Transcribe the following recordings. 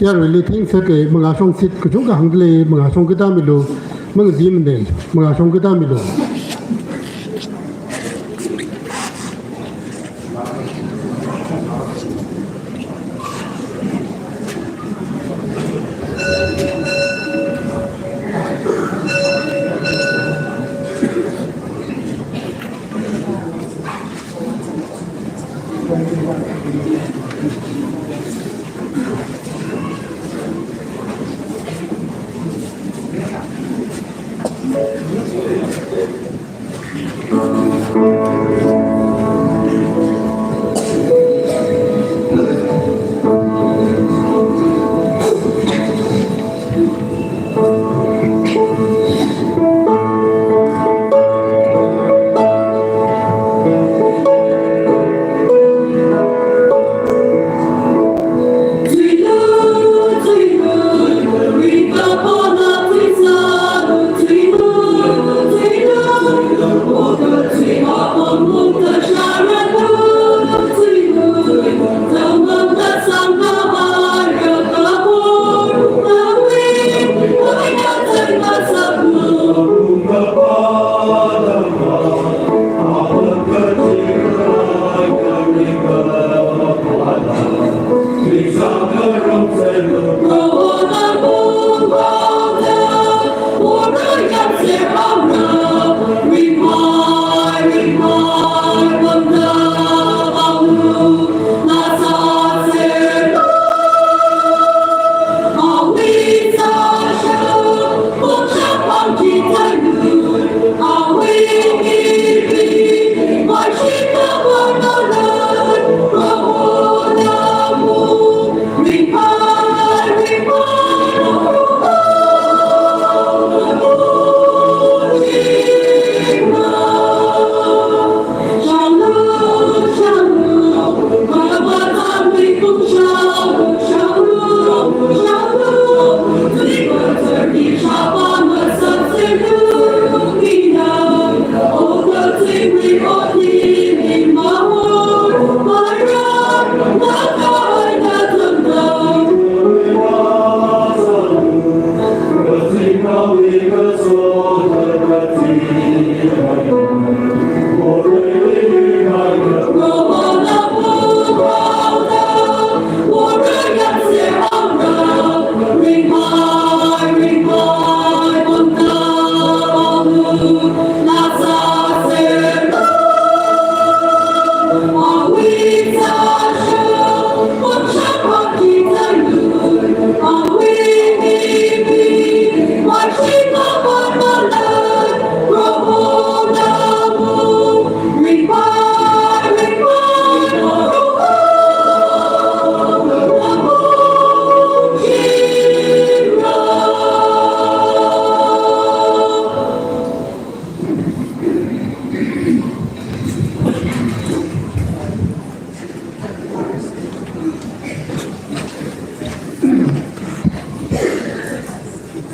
Yarwili think sake Magashong sit Kuchuka Hangle, Magashong Kitamilo, Magazim then, Magashong Kitamilo.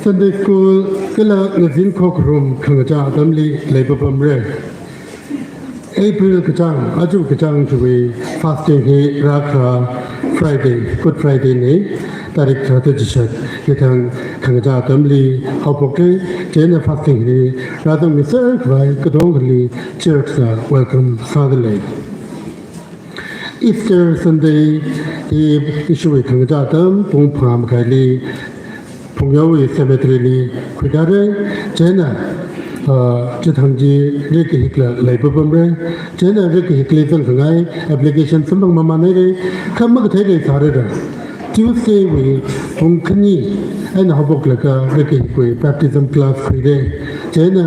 Sunday school kila ngazin kokrum kangja damli lebabamre. April kachang aju kachang chuwi fasting he rakha Friday Good Friday ne tarik 31 kitang kangja damli haupoke jena fasting he radong misal kwai kadongli church welcome fatherland. Easter Sunday the issue kangja dam pungpam kali Phungyo cemetery kudare jena jitangji reki hikla laibabamre jena reki hikle zangangai application sambang mamanere kamag thege sarera Tuesday we pungkni and haboklaka reki hikwe baptism class kide jena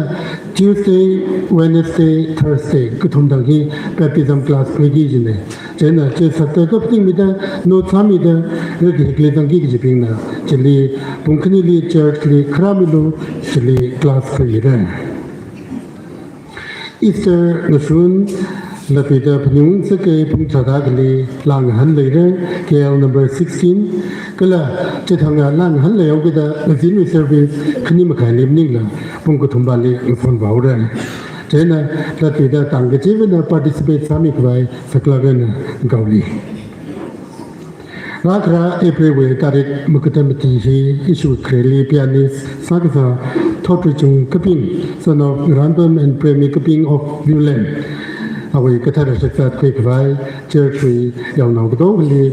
Tuesday Wednesday Thursday kuthundagi baptism class kide jine jena je satte kapting mida no thamida reki hikle zangi jipingna chili pungkni li church li khramilu chili class kide Easter Nushun Lapida Panyung Sake Pungchadagli Lang Han Later, KL number 16, Kala Chitanga Lang Han Leo with the Nazimi service, Kanimakan Ningla, Punkutumbali, and Fon Bauda. Jena Lapida Tangajivana participate Samikvai, Saklagan Gauli. Rakra April with Tarik Mukatamati issue Kreli pianist Sagasa Totrichung Kaping, son of Random and Premi Kaping of Bulen. Awi Katara Shakta Kwikvai, Churchy, Yaunagdoli,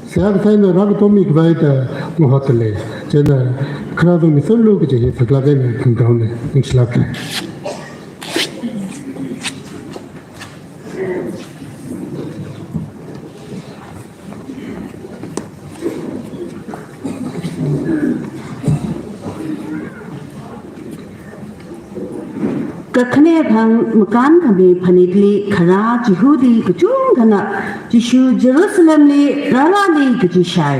Sagasana Ragatomic Vita Mohotele, Jena Kradu Misulu, which is a Gladen and down in Shlaka. กะคะเนพังมกันขมีพนิดลีขราจิฮูดีกจุงธนะจิชูเยรูซาเล็มลีราลาลีกจิชัย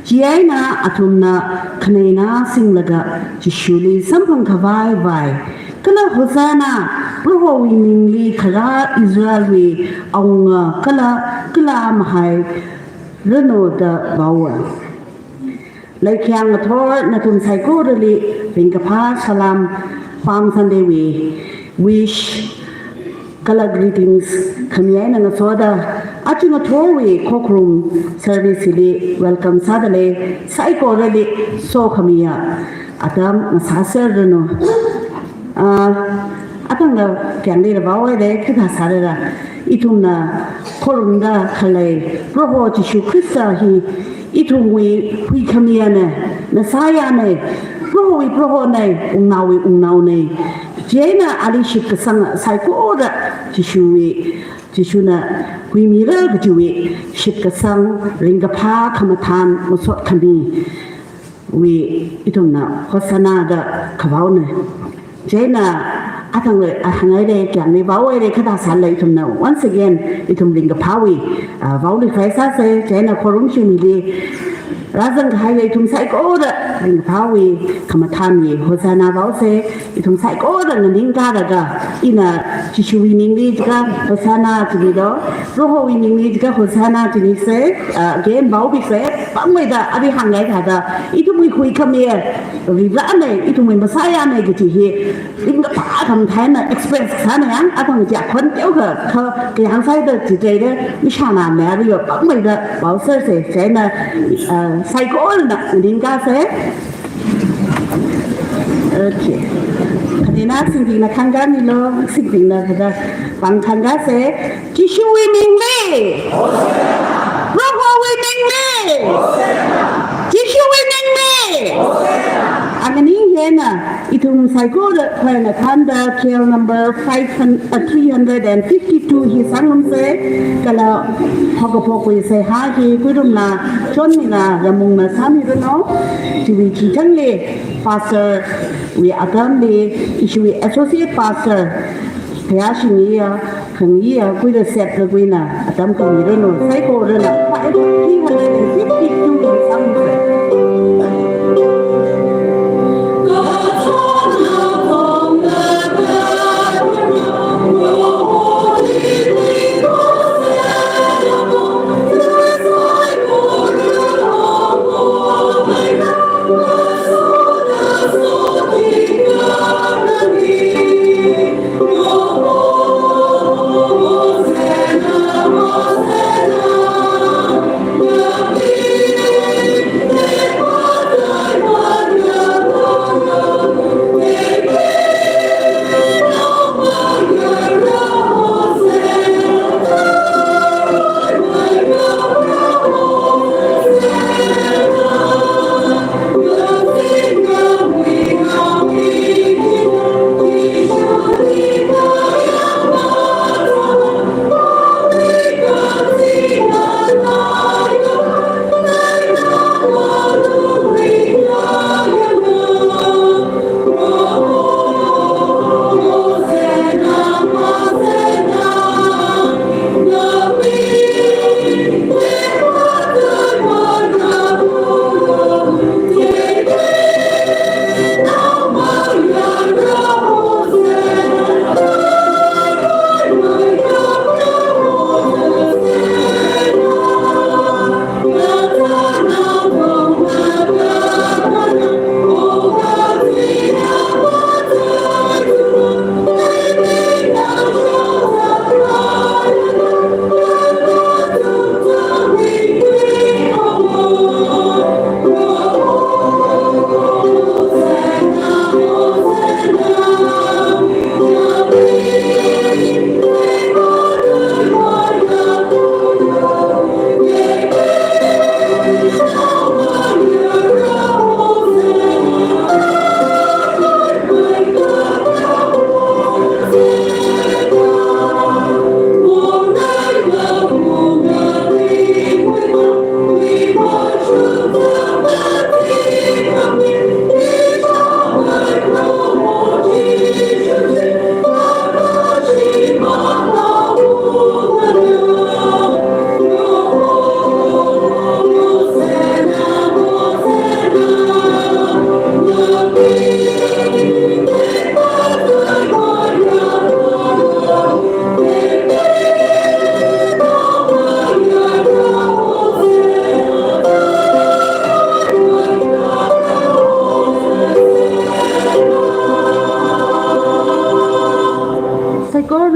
จีไอนาอัตุมนาคะเนนาสิงลกะจิชูลีสัมพังขวายไวกะลาฮุซานาพระวิมิงลีขราอิสราเอลวีเอางกะลามหายเรโนดะบาวเลยแข่งทอร์นัทุนไซโคเรลีเป็นกะพาสลามฟาร์มซันเดวี wish color greetings ขมีไอ้นังโซดาอาจุนทอร์วีโคครุม service ลี welcome ซาดเลไซโคเรลีโซขมีอะอาตามมาซาเซอร์เรโนอาตังเราแข่งลีระบาวไว้เลยคือภาษาเระอีทุมนาโครุมดาทะเลพระโหจิชูคริสต์ฮีอีทุมวีคุยขมีอะเนี่ยนาซายาเนี่ยพระโหเนี่ยอุณาเนี่ยเจน่าอาลิชิกสังไซโคระจิชูน่ะคุยมีเรื่องจิวิชิกสังริงกับพาขมทานมุสขมีวีอีทุมน่ะโฆษณาดะขวาวเนี่ยเจน่าอาทังเลยอาทังไงเด็กอย่างนี้ว้าวไอ้เด็กขดาสารเลยทุมน่ะ once again อีทุมริงกับพาวีว้าวเลยใครซาเซเจน่าโครุมชิมิลีrazan khai le tum sai ko da ring phawi khamathan ni hosana baw se itum sai ko da ning ga da ga ina chishui ning ni ga hosana ti do roho wi ning ni ga hosana ti ni se again baw bi se pang mai da abi hang ngai da da itum wi khui khame ri ra ne itum wi masaya ne ga ti he ring ga pa tham thai na express sa na yang a thang ja khon teu ga kha ke hang sai da ti de de mi cha na me ri yo pang mai da baw se se naไซโคน่ะดิงกาเซโอเคคดีน่าสิ่งที่น่าคันกันนี่咯สิ่งที่น่าจะฟังคันกันเซจิชูวิมิงเล่พระผู้วิมิงเล่จิชูวิมิงเล่อันนี้เห็นน่ะอีทุ่มไซโคน่ะใครน่ะคันดาเคล number 352 he sangลมเซก็แล้วพอกพอกวิเซหาที่กุดุมนาชนนี่นะยามุงนะสามีด้วยเนาะที่วิธีทั้งเลย pastor วิอาการเลยอีชีวิ associate pastor พยาชินีอ่ะขังยีอ่ะคุยเรื่องเสพเลยคุยน่ะอาจารย์ก็มีเรื่องโน้นไซโคเรื่องน่ะไปที่วันนี้52สังเกตHosanna,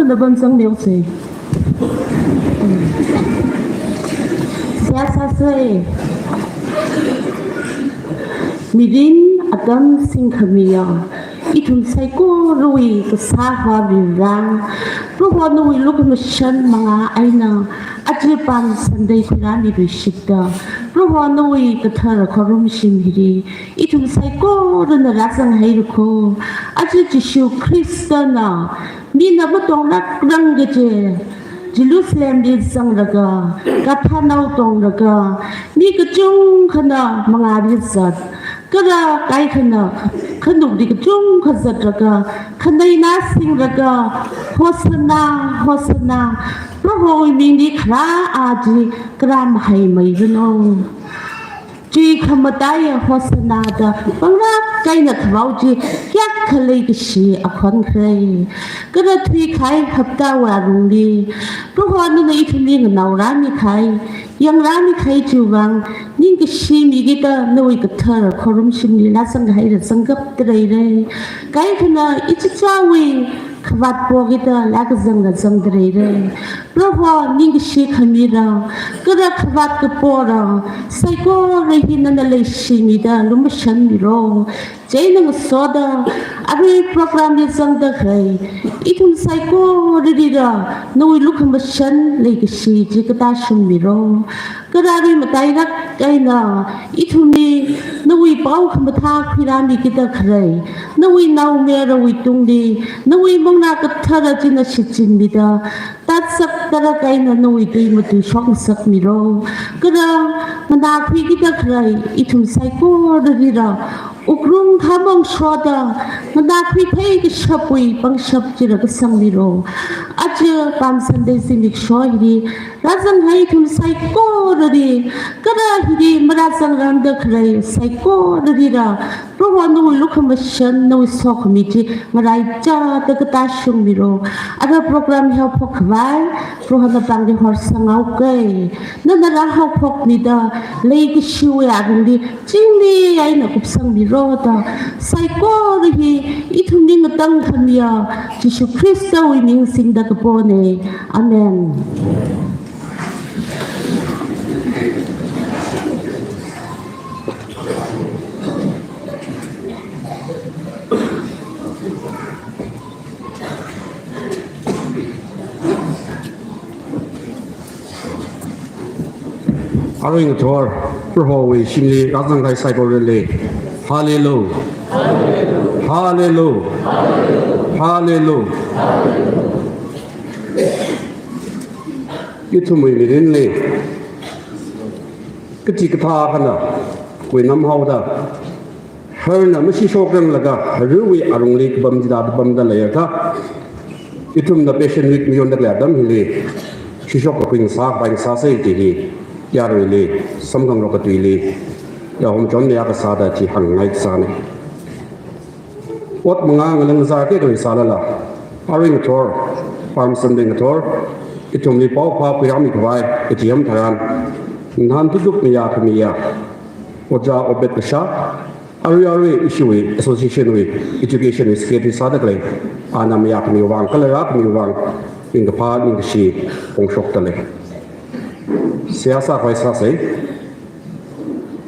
的本身流水。Siasa Midin Adam Singhamia Itun Saiko Rui Kesaha Birang Ruwa Nui Lukumushan Mga Aina Ajipan Sunday Kurani Bishita Ruwa Nui Katara Korum Shimhiri Itun Saiko Rana Razang Heiruko Ajijishu Kristana Nina Batong Rangaje Jerusalem di sang raga, katanau tong raga, ni kejung kena mengarizat, kera kai kena, kenuk di kejung kezat raga, kenai nasing raga, hosana hosana, rohoi mini kera aji keram hai mai reno. Ji kamadaya hosana da, bangla kai na kawau ji, yak kalai kishi akon krai, kera tui kai hapta warungi. Ruhani na ituli ng naurani kai, yang rani kai juwang, ning kishimi kita nawi katar korum shimni lasang hai da sanggap terai, kai kana ichichawi. Kabat po kita lagzang na zang dere. Roho ning shi kamira. Kara kabat ke pora. Saiko rehin na nalaishi mida lumashan miro. Jay nang soda. Ari program ni zang dere. Itong saiko redida. Nawi lukamashan legashi jikata shun miro. Kara ri matay rak kay na. Itong ni nawi pao kamata kirami kita kare. Nawi naw mera witung ni. Nawi mong nakatara jina shijinida tatsak tara kay na nuwi matu shongsak miro kara manakwi kita kray itum saiko rira Ukhrul thamong shoda manakwi pay kishapui pang shap jira kasang miro aja pam Sunday sinik shohiri razang hai itum saiko riri kara hiri marasang randa kray saiko rira roho nuwi lukamasyan nuwi sokamiti maray ja tagatashung miro ada program help pokbal roho na pangdi horsang okay na narahau pok nida lay kishiwe agundi jingli ay nakupsang miro ta saiko rihi itum ni ngatang kamiya Jesu Kristo wining sing dagapone amen. Aring tor perhawi shimli razang kai cycle relay hallelujah hallelujah hallelujah itumui mirin le kati katha kana koi nam hauda harna mashi shokram laga ruwi arung le bam jida bam da la ka itum da patient week mion da dam hile shishok ko ing sa ba sa sei ti Yarili, some of the Tili, Yahom John Yakasada, Hang Night Sani. What Mangang and Zaki Salala, Haring Tor, Farm Sending Tor, it only Paul Pap Yamik Vai, at Yam Taran, Nan to look me up me up. Oja Obet the Shah, Ari issue association with education is Katie Sadagay, Anamiak Miwang, Kalarak Miwang, in the part in the she, on Shoktale. Siasa Vaisa say,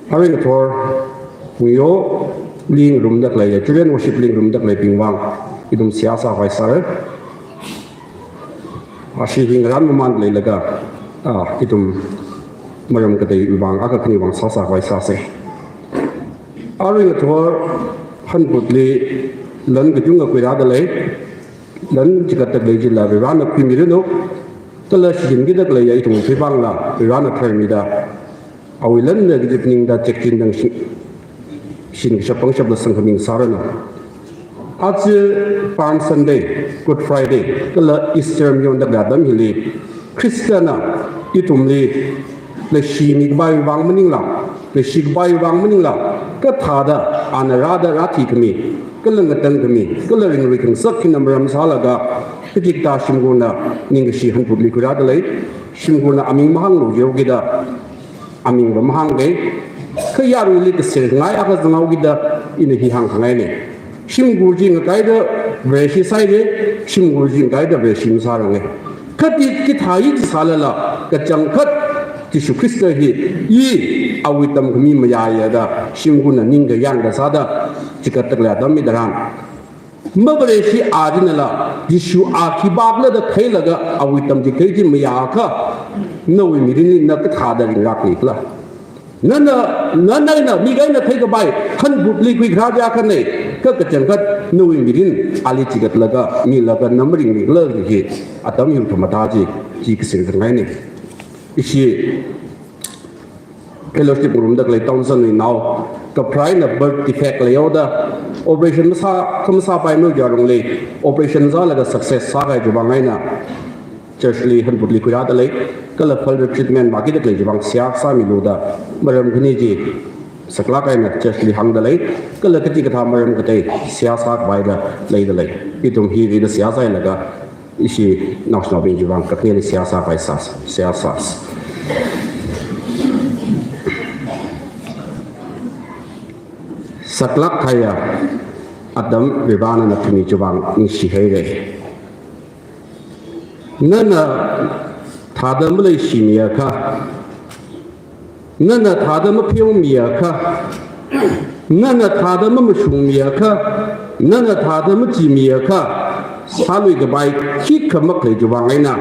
Haring Tor, we all ling room that lay, children worship ling room that lay being one, idum Siasa Vaisa, Ashing Ramuman Laga, idum Maram Kate Ubang, Akakni Wang Sasa Vaisa say. Haring Tor, Hanbutli, Lun the Junga Quidadale, Lun Chicata Gajilla, Rana Pimirino. Tala shin gida klaya itong pibang la irana kharmida awilan na gidipning da chekin dang shin shapang shabla sanghaming sarana aj Palm Sunday Good Friday tala Easter myon da gadam hili Christiana itumli le shimi bai wang maning la le shig bai wang maning la ka thada anarada rati kami kalang atang kami kalaring rikang sakin namram salaga Ketik ta shimguna ning shi han public ra da lei shimguna aming mahang lo yogida aming ba mahang ge khaya ru li ke se ngai aka zangau gida in hi hang ngai ne shimgu ji ngai da ve shi sai de ชิมกูจิงไกด์เบชิมซารงเลยคัดที่ท้ายที่สาลละกระจังคัดที่สุคริสต์ฮียีเอาวิตามขมีมายาดาชิมกูนั่นนิ่งกับยังกับซาดาจิกตักเลยดามิดารานเมื่อเรชีอาดินละยิชูอาคิบาบเลยดะใครละก็เอาวิตามจิกที่มายาค่ะนู่นมีเรื่องนักข่าวเรื่องรักนี่ละนั่นน่ะมีไงนะใครก็ไปฮันบุตรลีกุยคราจากันเนี่ยก็กระจังกัดนู่นมีเรื่องอาลิจิกัดละก็มีละก็น้ำริงนี่เลิกที่อาตมาอยู่ธรรมดาจีกสิ่งไงเนี่ยอีชีFellowship room da klei Thompson ni now ka prai na birth defect le yoda operation sa khamsa pai no jarong le operation za la ga success sa ga ju bangai na churchly han putli kuya da le kala further treatment ba ki da klei ju bang sia sa mi lo da maram khni ji sakla kai na churchly hang da le kala ka ti ka tha maram ka te sia sa bai da le itum hi ri da sia sa la ga ishi national bin ju bang ka ni sia sa pai sa sia sa Saklak kaya Adam bebana na kini jubang ni sihire. Nana thadam le shimiya ka. Nana thadam piyumiya ka. Nana thadam mushumiya ka. Nana thadam jimiya ka. Salui ke baik hik kamak le jubang aina.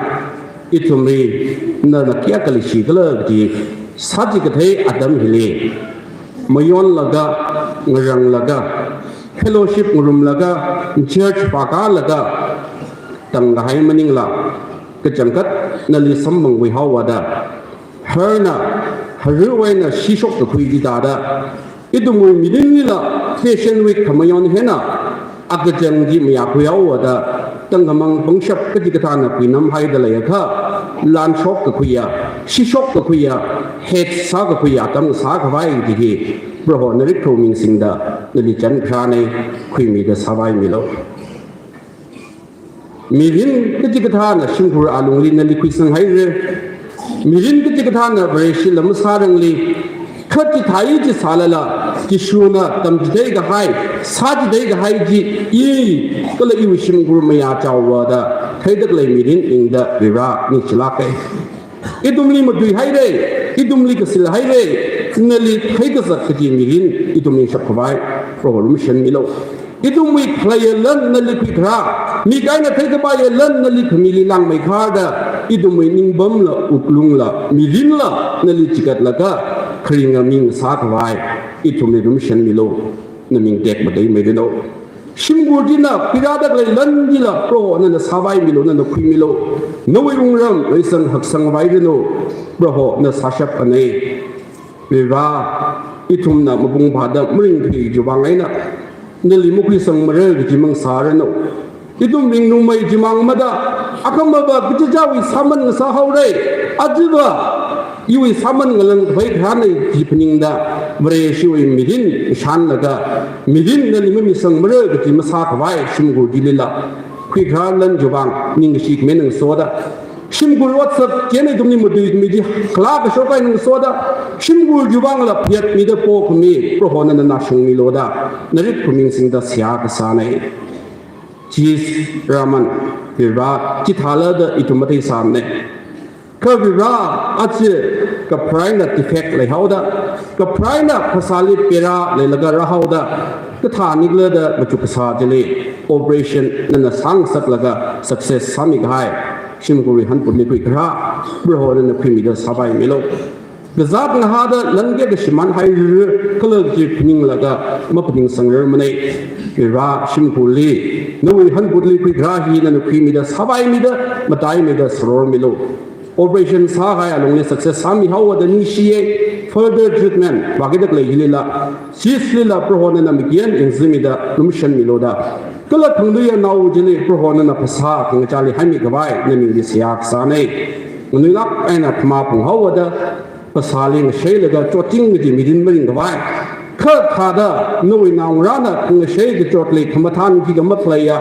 Itumri nana kia kali shigla di saji kathe Adam hile. Mayon laga ngarang laga fellowship room laga church paka laga tangai maning la kecangkat nali sambang wi hawada herna haruwaina shishok to kui dada idumu midini la fashion week kamayon hena akajang ji mya kuyawada tangamang pangshap kajikatana pinam haidala yakha lan shop ka kuya shishok ka kuya head sa ka kuya tam sa ka vai digi bro narik thoming singda nali chan khane khui mi da sawai milo mirin kajikatana shingpur alungli nali khui sang haire mirin kajikatana breshi lam sarangli khati thai ji salala kishuna tamjidai ga hai sajidai ga hai ji yi kala iwi shingpur maya chawada thaidak lai mirin ingda vira ni chilake idumli madui haire idumli kasil haire nali thaiga sakati mirin idumli shakbai program shan milo idumwi playelan nali pikra mi kaina thaiga ba yelan nali family lang mai khada idumwi ningbam la utlung la mirin la nali chikat laka khringa ming sakbai idumli rum shan milo naming tek badai medino Shimgurdina pirada lai landila pro na sawai milo na khui milo noi ungram reisang haksang vairino bro na sashap ane viva itumna mabung bhada mring thi jubangaina neli mukhi sang mare jimang sarano idum ring numai jimang mada akamba ba bijawi saman sa haure ajiba iwi saman ngalang vai khane jipningda mare shiwi midin shan laga midin nali mami sang mare gi masa khwai shimgu dilila khui khran jubang ning shik menang soda shimgu whatsapp kene dumni mudu midi khla ka shokai nang soda shimgu jubang la piat mi da po khmi prohona na shung mi loda narit khuming sing da sia ka sanai jis raman viva chithala da itumati samne ka viva ache ka prina defect lai hauda ka prina phasali pera lai laga ra hauda ka thani gla da machu kasa jele operation na sang sak laga success sami gai shimguri han purni kui kra bro na phimi da sabai melo gazat na hada lange ga shiman hai kala ji phning laga mapning sangrer manai ra shimkuli noi han purni kui kra hi na phimi da sabai mi da matai mi da sror melo operation sagai along success sami how the initiate further treatment bagidak lai hilila sislila prohona na migian enzimida numission miloda kala thangluya nau jile prohona na phasa khangchali haimi gabai nami ri siak sane unilak aina thma pung hawada pasaling sheilaga choting mi midin maring gabai kha khada noi naung rana khang shei ge chotle khamathan ki ga maplaya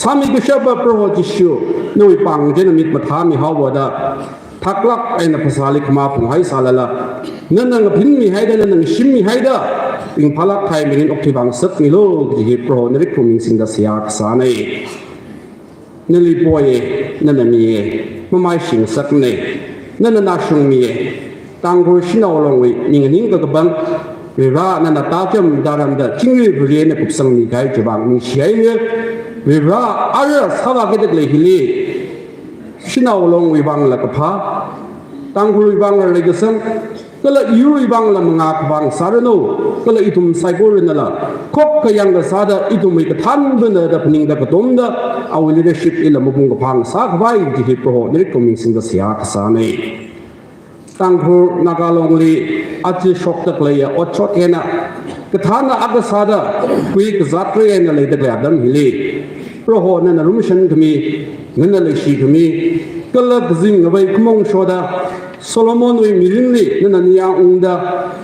sami ge shaba proho jishu noi pang jena mit mathami hawada thaklak aina phasali khma pung hai salala nanang phin mi haida nanang shim mi haida ing phalak thai mirin okthibang sak mi lo ji pro nerik khuming sing da siak sanai นั่นลีป่วยนั่นน่ะมีไม่ไม่สิ่งสักเนี่ยนั่นน่ะช่วงมีตั้งรู้ชินเอาลงไว้นิ่งๆก็บังเวลานั่นน่ะตาจำดารันดาจริงๆเรียนเนี่ยกุศลมีใครจะบังมีเสียเนี่ยเวลาอะไรสาวกิจเลยฮิลีชินเอาลงไว้บังละก็พาตั้งรู้บังอะไรก็สั่งก็เลยยูริบังละมึงอาบังสารโนก็เลยอิทุมไซโบรินั่นละคบก็ยังก็สาดอิทุมอีกทันบุญเดาพนิงเดาก็ตมเดาเอาลีดเดอร์ชิพอิละมุงก็พังสักไว้ที่ฮิปโปนี่ก็มีสิ่งที่เสียกษาในตั้งรู้นักลงลีอาจจะช็อกตะเลยอดช็อตเองนะก็ท่านอักษาดคุยกับจัตรีนั่นเลยตะเลยดัมฮิลีเพราะว่านั่นรุ่มชันขมีเงินเลยชีขมีก็เลยจิงเอาไปขมงโชดาโซโลมอนวิมิริงลีนั่นนี่ยังอุดา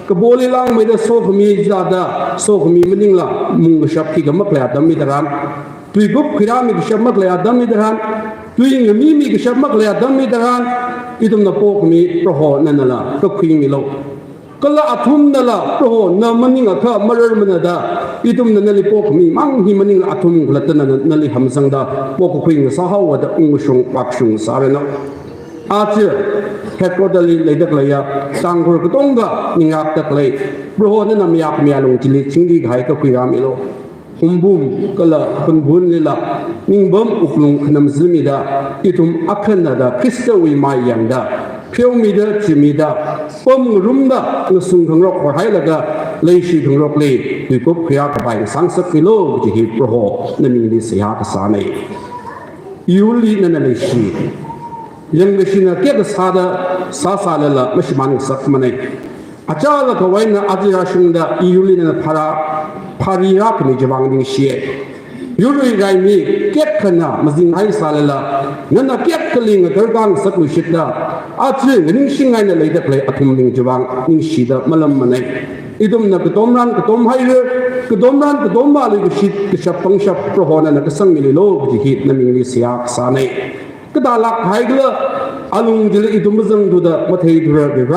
กบลีลังไม่ได้โซขมีจัดาโซขมีมันนิ่งละมุงก็ชับที่ก็มักเลยดัมมิดรันตุยกุบขีรามีก็ชับมักเลยดัมมิดรันตุยงมีก็ชับมักเลยดัมมิดรันอีตุมนับโปกมีเพราะว่านั่นละก็คุยมิโลก็ละอัฐุมนั่นละเพราะว่านั่นมันนิ่งอะข้ามาเริ่มมันน่ะดาอีตุมนั่นเลยโปกมีมั่งหิมันนิ่งอัฐุมก็ละตันนั่นเลยหำสังดาโปกคุยงสาหาวดาองชงปักชงสารนะอาจจะแค่ก็ได้เลยเด็กเลยอะสังกุรก็ต้องก็นิงอักเด็กเลยเพราะว่านั่นมีอักมีอารมณ์ที่ลิชิงดีไงก็คุยรามิโลหุ่มบุ้มก็ละคนบุญนี่ละนิ่งบ่มอุกลุงขนมซิมิดาอีตุมอักขณะดาคริสต์วิมายยังดาเพียวมีดาจิมีดาปมรุมดาเงสุงของรกหัวไทยละก็เลยชีของรกเลยดูกุบขยากไปสังสกิโลที่ฮิปโรนั่นมีนิสัยกษาในยูรีนั่นเลยชียังไม่ชินเกี่ยวกับสาดสาสาเลละไม่ใช่มันสักมันเองอาจารย์ละก็ไว้นะอาจารย์ชินดายูรีนั่นพารีรักนี่จะวางดิ้งเชียยูรีไรมีเกี่ยวกันนะมาสิ่งให้สาเลละนั่นน่ะเกี่ยวกับลิงกระกังสักวิชิตดาอาจารย์นิ่งชิงไงนั่นเลยจะเลยอัฐมลิงจะวางนิ่งชีดามาลำมันเองอีตุมนักกระต้มรันกระต้มให้เลยกระต้มรันกระต้มมาเลยก็ชิดกระชับปังชับเพราะว่านั่นน่ะก็สังมิลิโลกที่ฮิตนั่นมีนิสัยกษาในก็ได้หลักหายก็เลยอารมณ์ที่เลยตุ่มจังดูดมาเทียดูระเบิด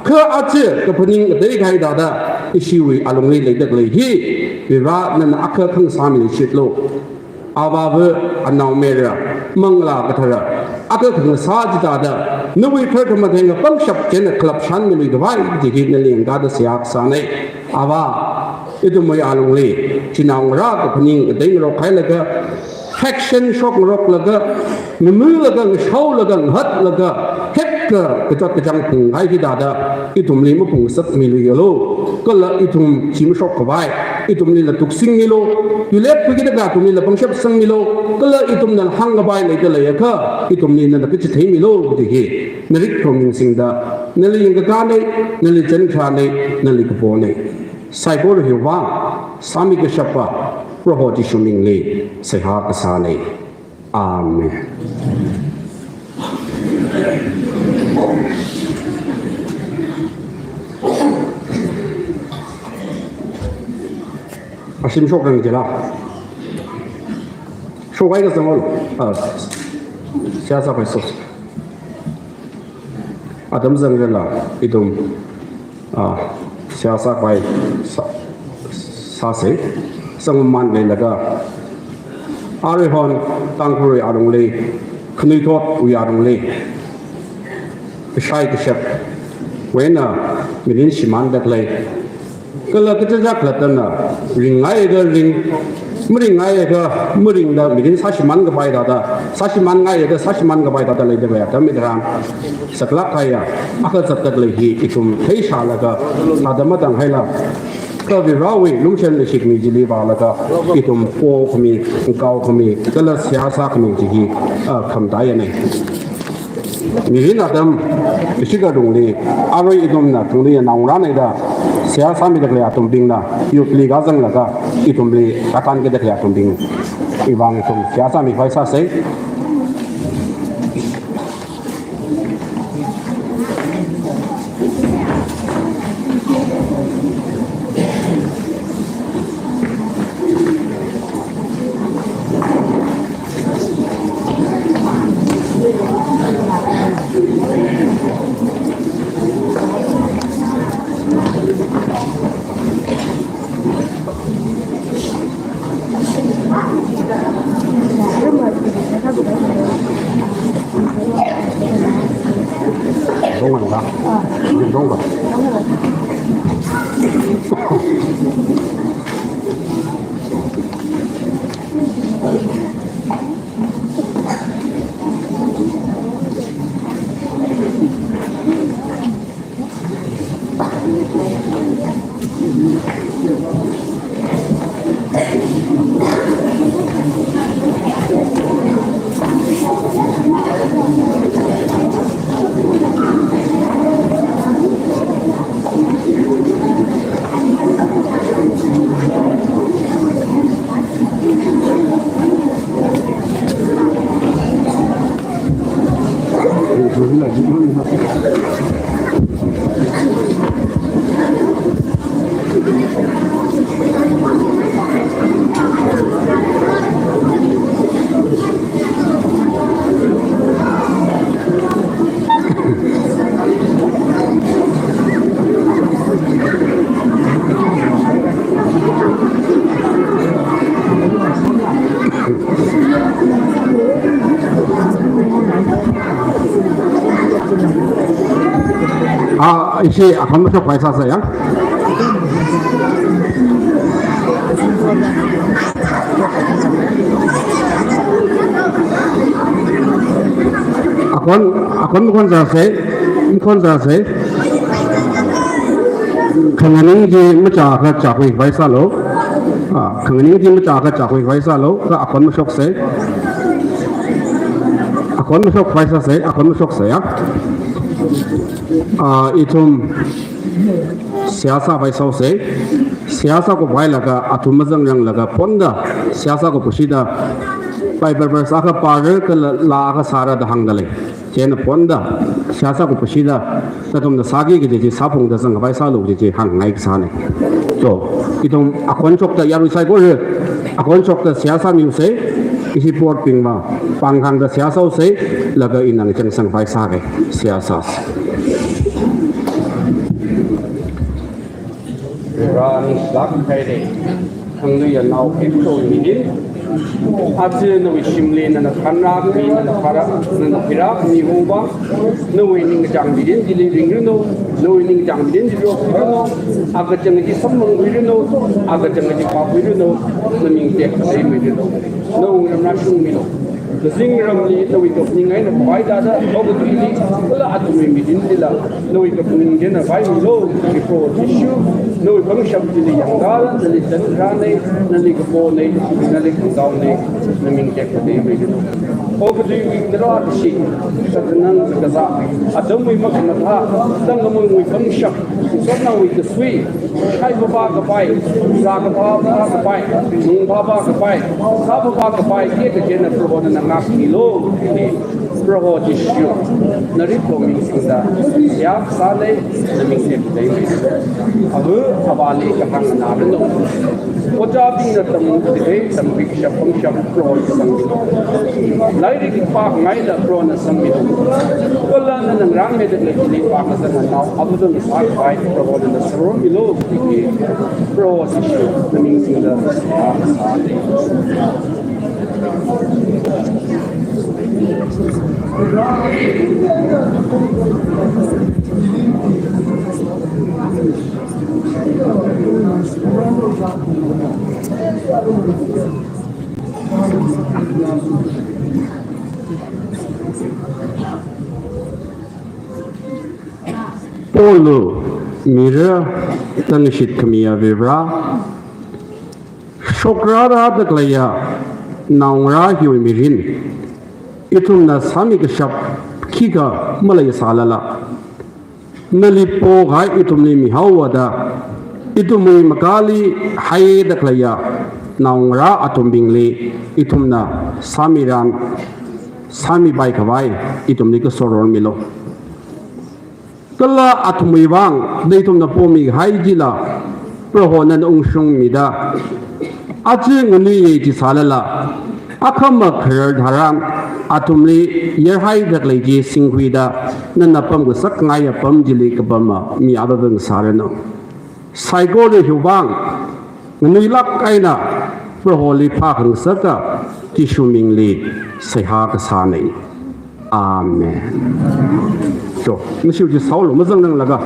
คืออาจจะกับพนิงได้ใครด่าได้อิชิวิอารมณ์เลยเด็กเลยฮีเวลานั่นอักขระทั้งสามีชิดโลอาบาเบอันนาวเมระมังลากระทระอักขระทั้งสาจิตาได้นวิเคราะห์ธรรมะเทงกับปังชับเจนคลับชันมีเลยก็ไว้ที่ฮีนั่นเองการเสียกษาในอาบาอิตุมวยอารมณ์เลยที่นางรักกับพนิงได้เราใครเลยก็Action shock rock laga, nemu laga, show laga, hat laga, hacker, kecat kejang pung, hai kita ada, itu melimu pung set miliolo, kalau itu cim shock kawai, itu melila tuk sing milo, yulet pergi dekat, itu melila pengshap sang milo, kalau itu melila hang kawai lagi layaka, itu melila nak kecil milo, begitu, nerik proming sing da, neli yang kekane, neli jenkane, neli kepone, saya boleh hiwang, sami kesapa. พระโหติชุมิงลีเสหากษาลีอาเมนอาชิมโชคกันจีละโชคไว้ก็สมมติเสียสับไปสุดอาดมจังเลยละอีตุมเสียสับไปซาเสสังมันเลยแล้วก็อาริฮอนตั้งคุยอารมณ์เลยขณีทอดอุยอารมณ์เลยใช่ก็เช็ดเว้นน่ะมีลิ้นชิมันเด็กเลยก็เลยก็จะจักละตันน่ะริงไงก็ริงไม่ริงไงก็ไม่ริงได้มีลิ้นสัชมันก็ไปได้สัชมันไงก็สัชมันก็ไปได้เลยเดี๋ยวแต่ไม่ได้ทำสักละใครอ่ะอาก็จะตัดเลยอีกคนเที่ยวชาแล้วก็ถ้าจะมาตั้งให้ละก็วิราวิลุงเชนเลยชิกมีจิลีบาแล้วก็อีตุ่มโฟขมีเกาขมีก็เลยเสียสักมีจิกีคำได้ยังไงมีหินอะไรตั้มชิกกระดุงลีอารมณ์อีตุ่มน่ะตรงนี้นางร้านไหนด้าเสียสามีเด็กเลยตุ่มบิงน่ะยุติลีกาจังแล้วก็อีตุ่มลีกาตันก็เด็กเลยตุ่มบิงอีบางตุ่มเสียสามีไฟซาเซ่ Terima kasih. Don't go. Isi akan masuk kuasa saya. Akan bukan saya. Kangening di macam apa cakui kuasa lo. Kangening di macam apa cakui kuasa lo. Akan masuk saya. Akan masuk kuasa saya. Akan masuk saya. Itum siasa baisau se siasa ko bai laga atum mazang yang laga ponda siasa ko pusida bai berbersa ka parer ka la ka sara da hangdale chen ponda siasa ko pusida tatum da sagi ge je sapong da sang bai sa lo je hang ngai sa ne so itum akon chok da yaru sai ko re akon chok da siasa mi se isi port ping ma panghang da siasa se laga inang chang sang bai sa ge siasa Rani slag kaide hanglu ya nau ekto midin ati no shimle na khanra mi na khara na phira mi hoba no ning jang midin dili ring no ning jang midin dili no aga jang ji samong wi no aga jang ji pa wi no na ming tek sai mi no na shung mi no the sing ramli no we go ning ai na bai da da ogu dili la atu mi midin dila no we go ning gen na bai lo before tissue no we come shop dili yang dal dili tan rane na li ko po nei na li ko daw nei na ming tek de mi no ogu dili we dra shi sa nan sa za adam we mak na tha dang mo we come shop so now we the sweet hai ba ka bai ra ka ba ka bai nung ba ka bai sa ba ka bai ke ke gen na pro na ngak kilo ni pro tissue na ri ko mi sinda ya sa le na ming tek de mi abu abali ka hang na no o ja bi na tam de tam bi shop shop pro sam lai ri ki pa ngai da pro na sam mi ko la na nang rang me de ni pa ka sa na abu do ni sa bai pro na sro mi lo ki pro tissue na ming sinda Polo mira tanishit kamiya vibra shokrara daklaya naungra hiwi mirin itum na sami ka shap kika malay salala nalipo gai itum ni mihawada itum ni makali hai daklaya naungra atum bingli itum na sami ram sami bai kawai itum ni ka soron milo kala atumui bang deitum na pomi hai jila prohonan ungshung mida aji ngani ye ji salala akama khar dharam atumli yerhai daklai ji singhuida nanna pam gu sak ngai pam jili ka pama mi abang sarano saigo le hubang ngani lak kaina proholi pha khang saka ti shumingli seha ka sanai Amen. So, monsieur ji sao lo ma zang nang laga.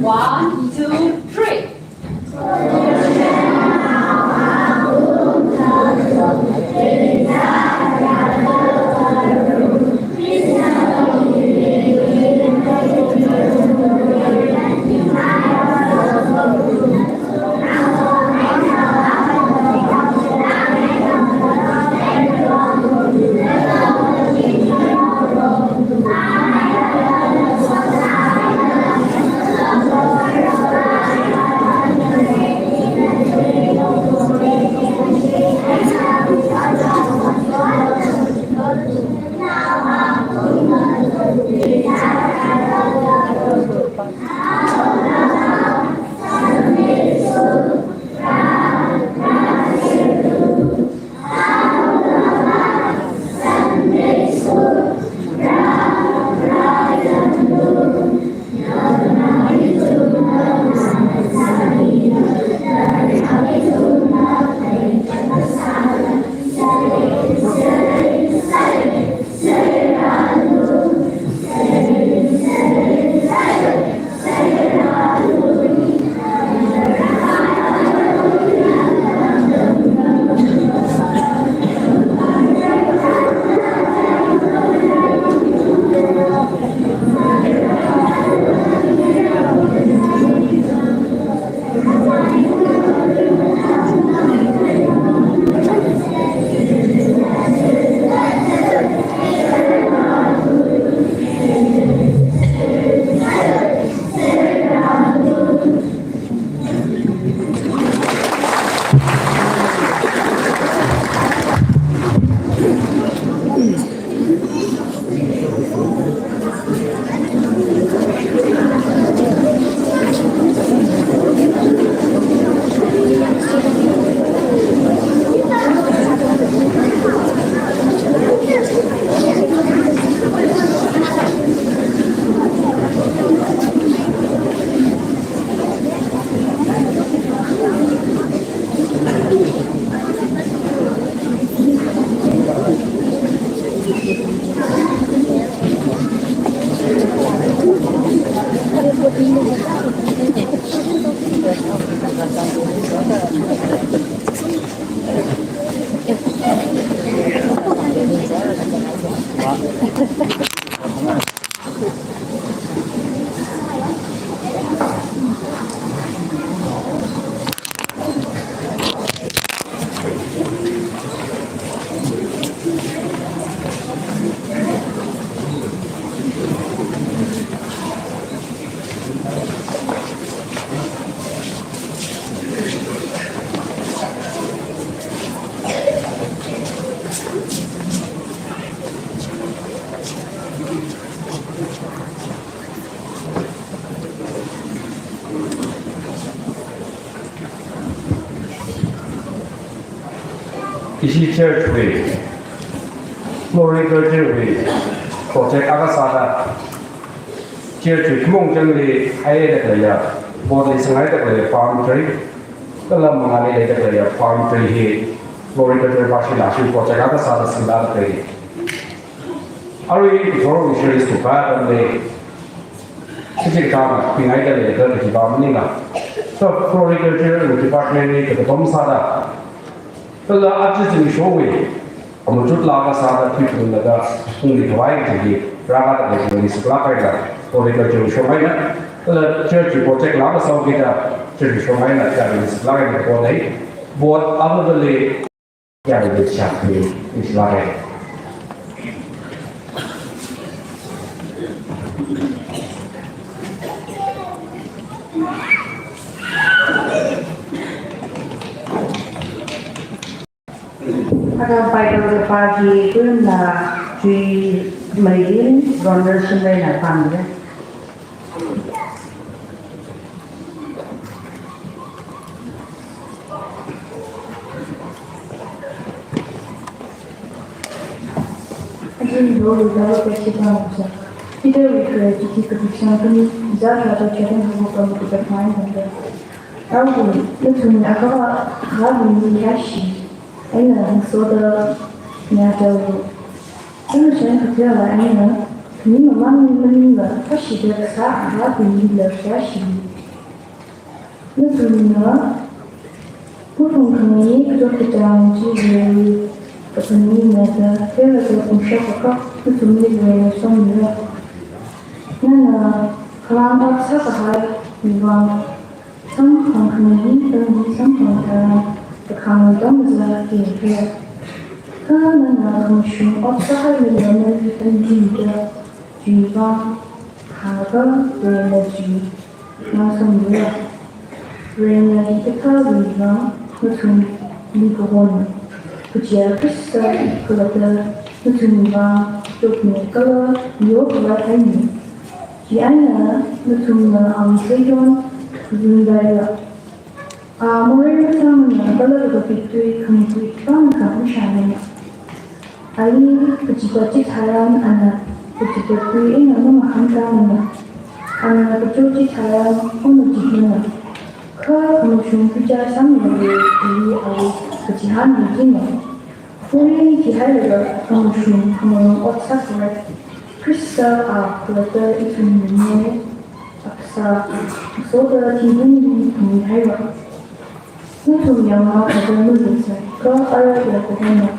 One, two, three. Isi church way, Theological way, project Agasada, church Mong Jangli, Ayah, body Sangai, farm tree, the Lamali, farm tree here, Theological Bashila, project Agasada Sila tree. Are we for missionaries to bad and they Sitting down, being idle, the Manila. So, Theological department, the Tomsada. But the artist in showing, a Mujut Lava Sada people in the only Hawaii to give, rather than the Splapper, or the Jewish Shomina, the church protect Lava Saugita, Jewish Shomina, that is Lagan for day, what other than the Gary Chapter is like. Ada Bible pagi itu na cui main ronda sendiri na pandai. Jadi dulu kalau kita bisa, kita bisa jadi kebiasaan kan, jangan ada cara bukan kita main dan. Tahu itu agak agak biasa. Anh là số的nhà đầu anh là sẽ thực ra là anh nữa nếu mà mang mình là có sự được xã hóa thì là sẽ sự nếu từ nữa cuối cùng thằng ấy cho cái chàng chỉ về cái phần như này là thế là tôi cũng sẽ có cái phần như về xong nữa nên là làm bác sĩ có hai và sống thằng ấy tôi sống thằng Kami dong lagi dia, karena musuh otak yang menjadi juga jiwa harga religi langsung dia, religi kita juga musuh lingkungan, kerja besar kerja musuh juga juga kalau dia kerja ini, dia musuh ambil budaya. Mulai bersama kalau begitu kemudian kamu sana. Hari kecil-kecil sayang anak kecil-kecil ini memaham kamu. Anak kecil sayang kamu juga. Kamu sudah sama dari kecilan begini. Mulai dihadap kamu kamu otak berat. Kristal kereta itu menjadi aksa saudara tinggi di hayat. Musuh yang ada menurut kau ada yang berhenti.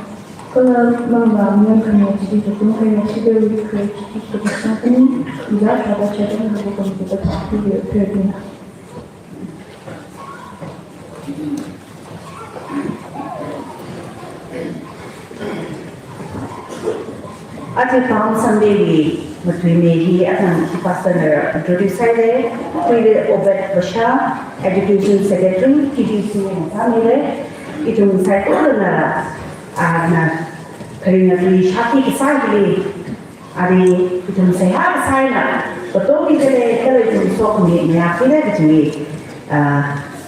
Kalau membangun kemudian itu hanya sudah dikritik kebesaran ini tidak ada cara yang bukan kita tapi berbeda. Ada tahun sendiri between me and Pastoral introduce saya dari Obed Basha Education Secretary TDC yang kami itu saya pernah anak kerana di Shakti kesal ada itu saya sana betul kita kalau itu sok ni akhirnya itu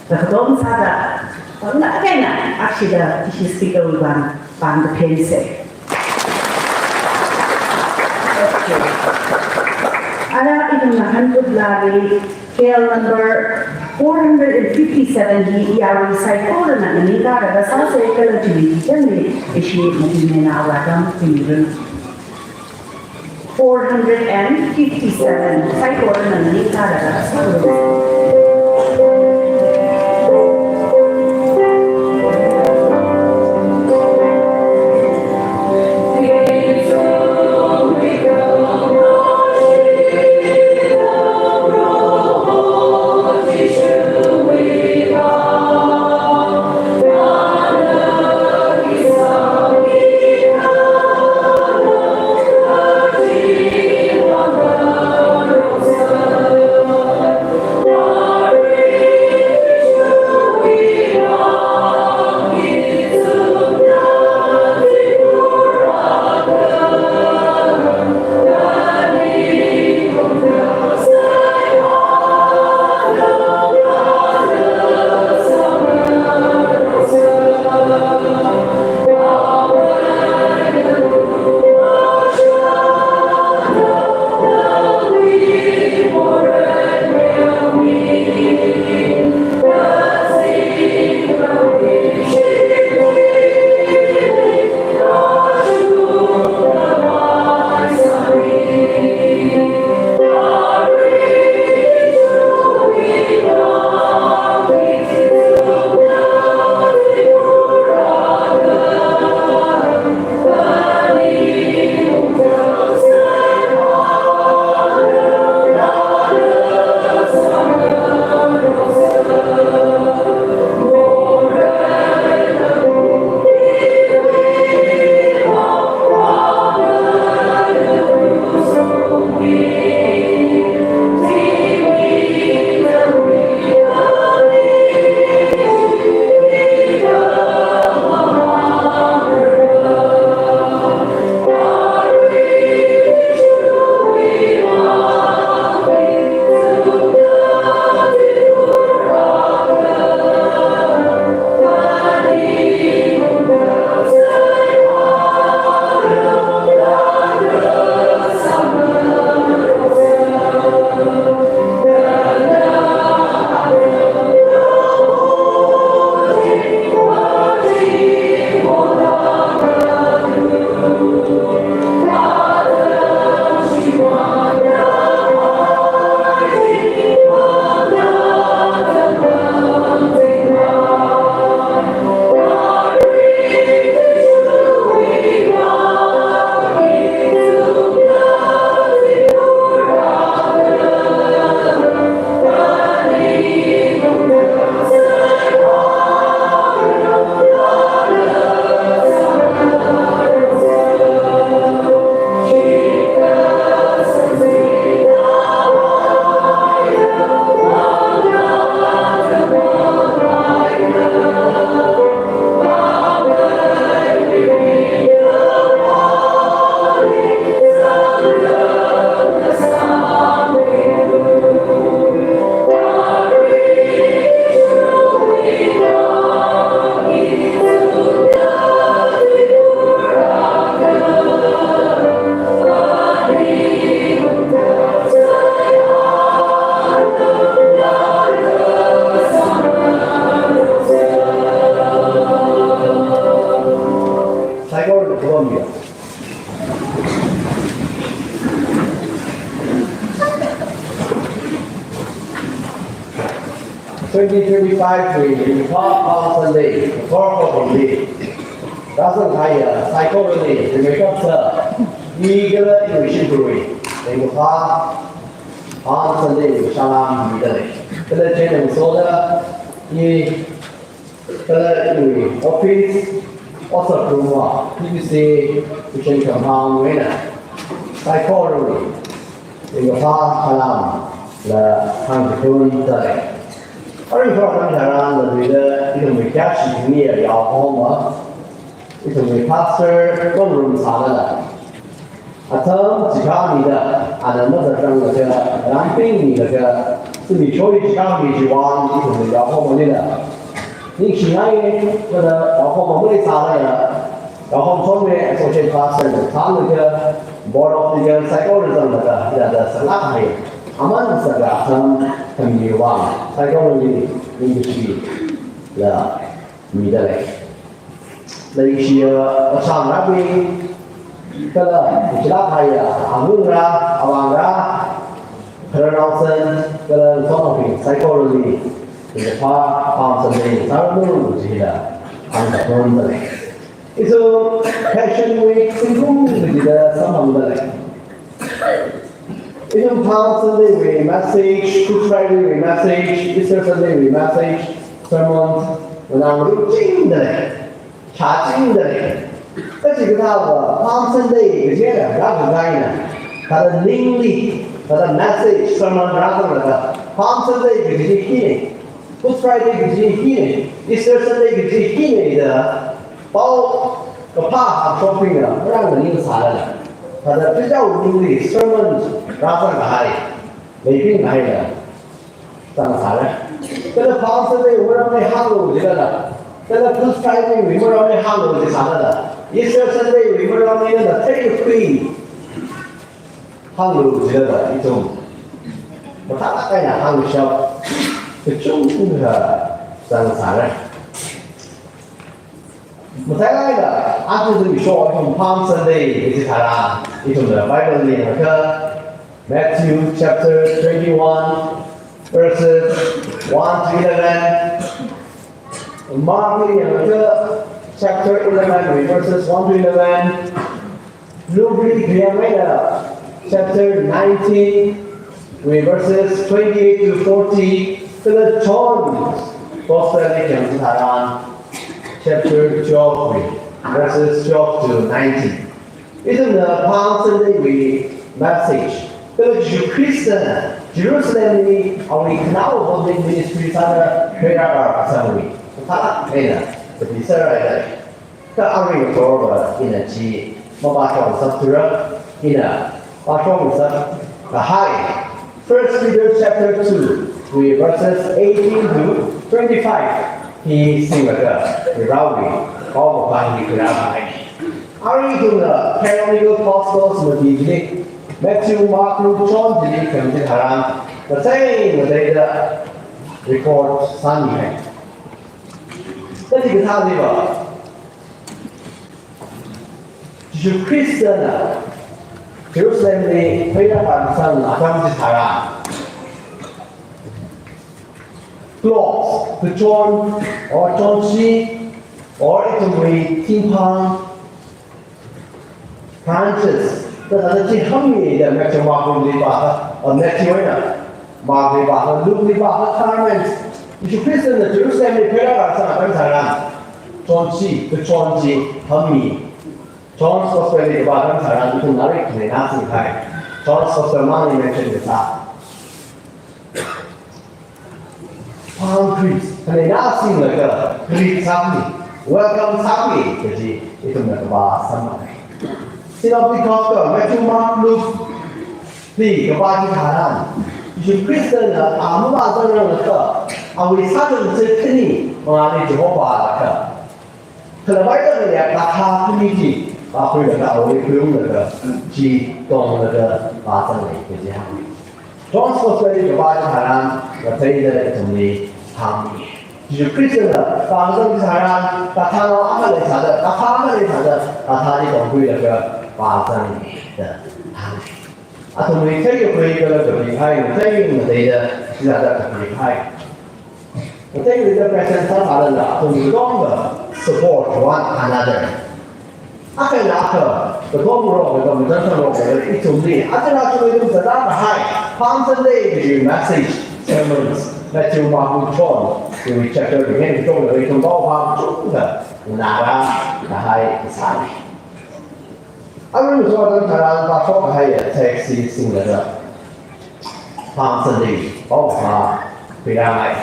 betul sada kalau ada akhirnya isi speaker bang pense ada itu hantu lagi KL number 457 di IRI site order na negara da sa se kala jini jani ishi mungkin na awam pinjun 457 site order na negara da sa we 미야. 2025 we talk on Sunday, historical Sunday. Doesn't hire psychology, the makeup eager innovation growing. They will talk on Sunday, Shalom, Midday. The general soda, the office, also Kuma, PVC, which can compound winner. Psychology, they will talk Shalom, the Hangtun Day. Ở đây chúng ta rằng là người người các sĩ nghĩa là home mà, người pastor công rừng sáng là, thơm chỉ có mình là, anh em là rằng là cái làm phim mình là cái, sự bị chối chỉ có mình chỉ quan người home mà là, nhưng khi này cái home mới sáng là, home xong rồi social pastor sáng là cái board of the psychology là cái salad này. Aman segala pemilihan psychology industri là middle dari sia sang rapi kalau istilah saya agung ra awang ra pronouncen kalau sonofi psychology itu paham sendiri saya belum sihlah anda pun boleh itu passion week singgung juga sama boleh. Even Palm Sunday we message, Good Friday we message, Easter Sunday we message, sermons, when I'm reading the charging the. That's a good hour. Palm Sunday is here, rather than a link, a message, sermon rather than Palm Sunday is here. Good Friday is here. Easter Sunday is here. The Paul, the path of shopping around the new salad. 他的比较努力 sermon 拉上个海，没病海的，怎么啥呢？这个方式呢，我让你喊路这个的，这个 Good Friday 我让你喊路这啥的，Easter Sunday 我让你那个 take free 喊路这个的一种，我大概呀喊路小，这中个怎么啥呢？ 我再来的，按照你说，从 Palm Sunday 一直看啦，一种的 Bible 里那个 Matthew chapter 21 verses 1 to 11 ，Mark 里那个 chapter 11 verses 1 to 11 ，Luke 里的 chapter 19 verses 28 to 40，这个 John Gospel 里讲是看啦。 Chapter 12, verses 12 to 19. Isn't the Palm Sunday message? Because Christian, Jerusalem ni only now holding ministry sana prayer assembly. Kata kena, tapi serai. Ke awal itu energi, membaca sabtura, ina, baca usah. Bahaya. First Peter chapter 2, verses 18 to 25. He sing like a rowdy, all the time he could have. Are you the Theological Pastoral Benediction? Matthew, Mark, Luke, John, did come to Haran? The same data record Sunday. That is how they were. You Christian, Jerusalem, they pray about Sun, come to Haran. Clothes, the John or John C, or it will be timpang, branches. That are the Chihami, the Matthew Mark Libaha, or Matthew Mark Libaha, Luke Libaha, garments. If you Christian, the Jerusalem, they pray about some John C, the John C, Hami. John's Gospel Libaha, Saran, to narrate the Nazi time. John's Gospel money mentioned this up. Palm trees, and they now seem like a Greek family. Welcome family, jadi itu mereka bahas sama. Sila because Matthew, Mark, Luke, di kepada Haran. Jika Kristen amu bahasa mereka, awi satu seni mengalami Jehovah mereka. Kalau mereka melihat kata community, apa mereka awi belum mereka, ji dong mereka bahasa mereka jadi. John's Gospel kepada Haran, berarti itu ni kami. 就是 Christian 的，把这个啥呀，把他阿妈来啥的，把他阿妈来啥的，把他的光辉那个把上的他。啊，同埋这个会个就离开，这个我哋的是啥的就离开。我这个的 present 他啥的啦，同埋讲的 support one another。阿个那个，我讲不了，我们真正我们一种的，阿这那就一种在那的嗨，放生的就是 message sermons， 那就马虎错，就 chapter 里面中有一种高方中的，哪个那还啥的。阿如说跟台湾把说还也 taxi 性的放生的，包括回来，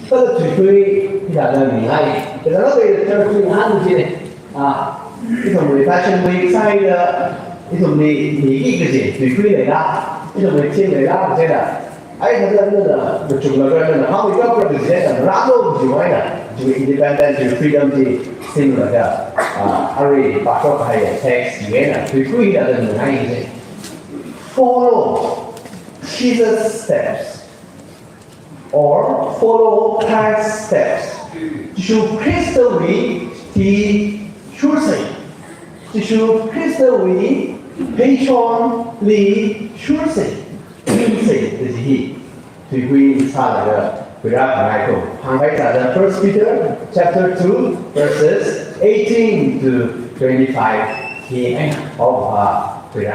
这个最对比较的厉害，这个那个就是最难的些啊。一种为 fashion week 赛的，一种你个些最贵的啦，一种为天的啦这些的，还有那个就除了这个，他们要不这些的，然后之外的，就 independent 就 freedom 的 新那个阿瑞把说还有 tax 里面的最贵的那个一些 ，follow Jesus steps or follow Christ's steps， 就 Christ 为的。出生，就是基督为培养你出生，出生的是he，最贵啥的，不要排除。旁边啥的 First Peter chapter 2 verses 18 to 25，he 不要。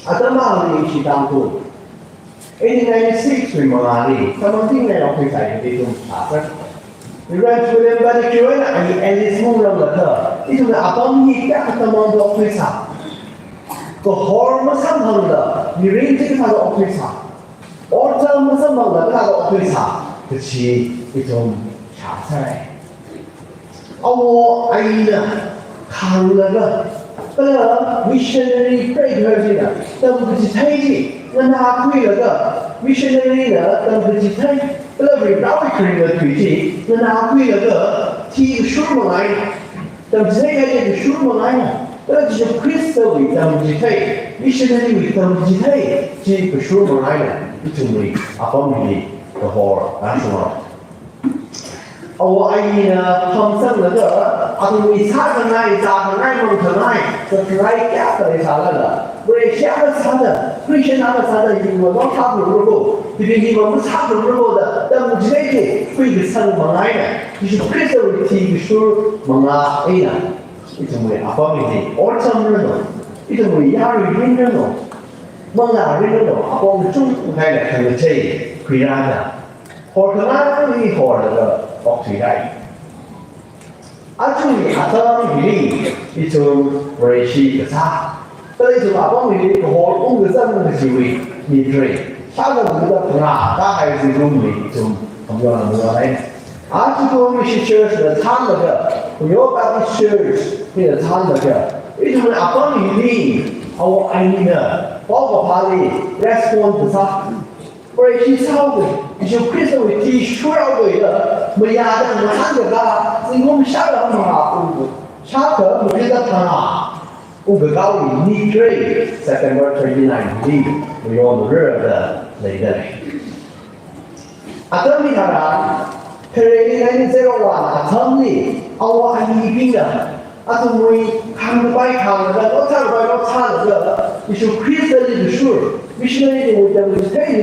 阿德玛里是当初，1896为马里，他们今年要开采的这种茶色。Rent with Benediction and his moon letter. Itu na abang hika ketemuan ofisa. Kehormatan samhanda, miring kita ada ofisa. Orang samhanda kita ada ofisa. Kecil itu cara. Awak aina kangla. Kalau missionary pray kerja, tapi kita那他会了个 missionary 的，但是其他那为教会的推进，那他会了个提书门来，但是这个书门来呢，那就是 Christ 为他们其他 missionary 为他们其他这个书门来呢，一种为阿方面的活啊什么。我阿姨呢，他们生那个阿东为啥个来，咋个来蒙个来，这来家的啥了？为下个啥的，为先拿个啥的，我刚差不多，这边你们差不多的，但我这个会个啥蒙来呢？就是这个提个书蒙啊，哎呀，一种为阿方面的，我怎么了？一种为亚瑞人了，蒙啊人了，阿方中开了看个这，可以让的，或者哪里或那个。学出来，啊，注意阿当米一种维系的差，但是阿当米的活动的这么的行为，你对，他的那个朋啊，他还是一种一种朋友的朋友来，啊，这个维系 church 的他那个朋友把你 church 那个他那个，一种阿当米的，我爱你的，包括他的 response 的差。为其操的，就 Christ 为提出要为的，没压的，我看着他，是我们下了嘛，下课我觉得他，我个高里你追 September 29 we all heard 的来的。阿德米他啦，他那这个话，他里，我爱你病的，阿都为看不白看的，我看不白我看那个，就是 Christ 的书。missionary 我讲的太你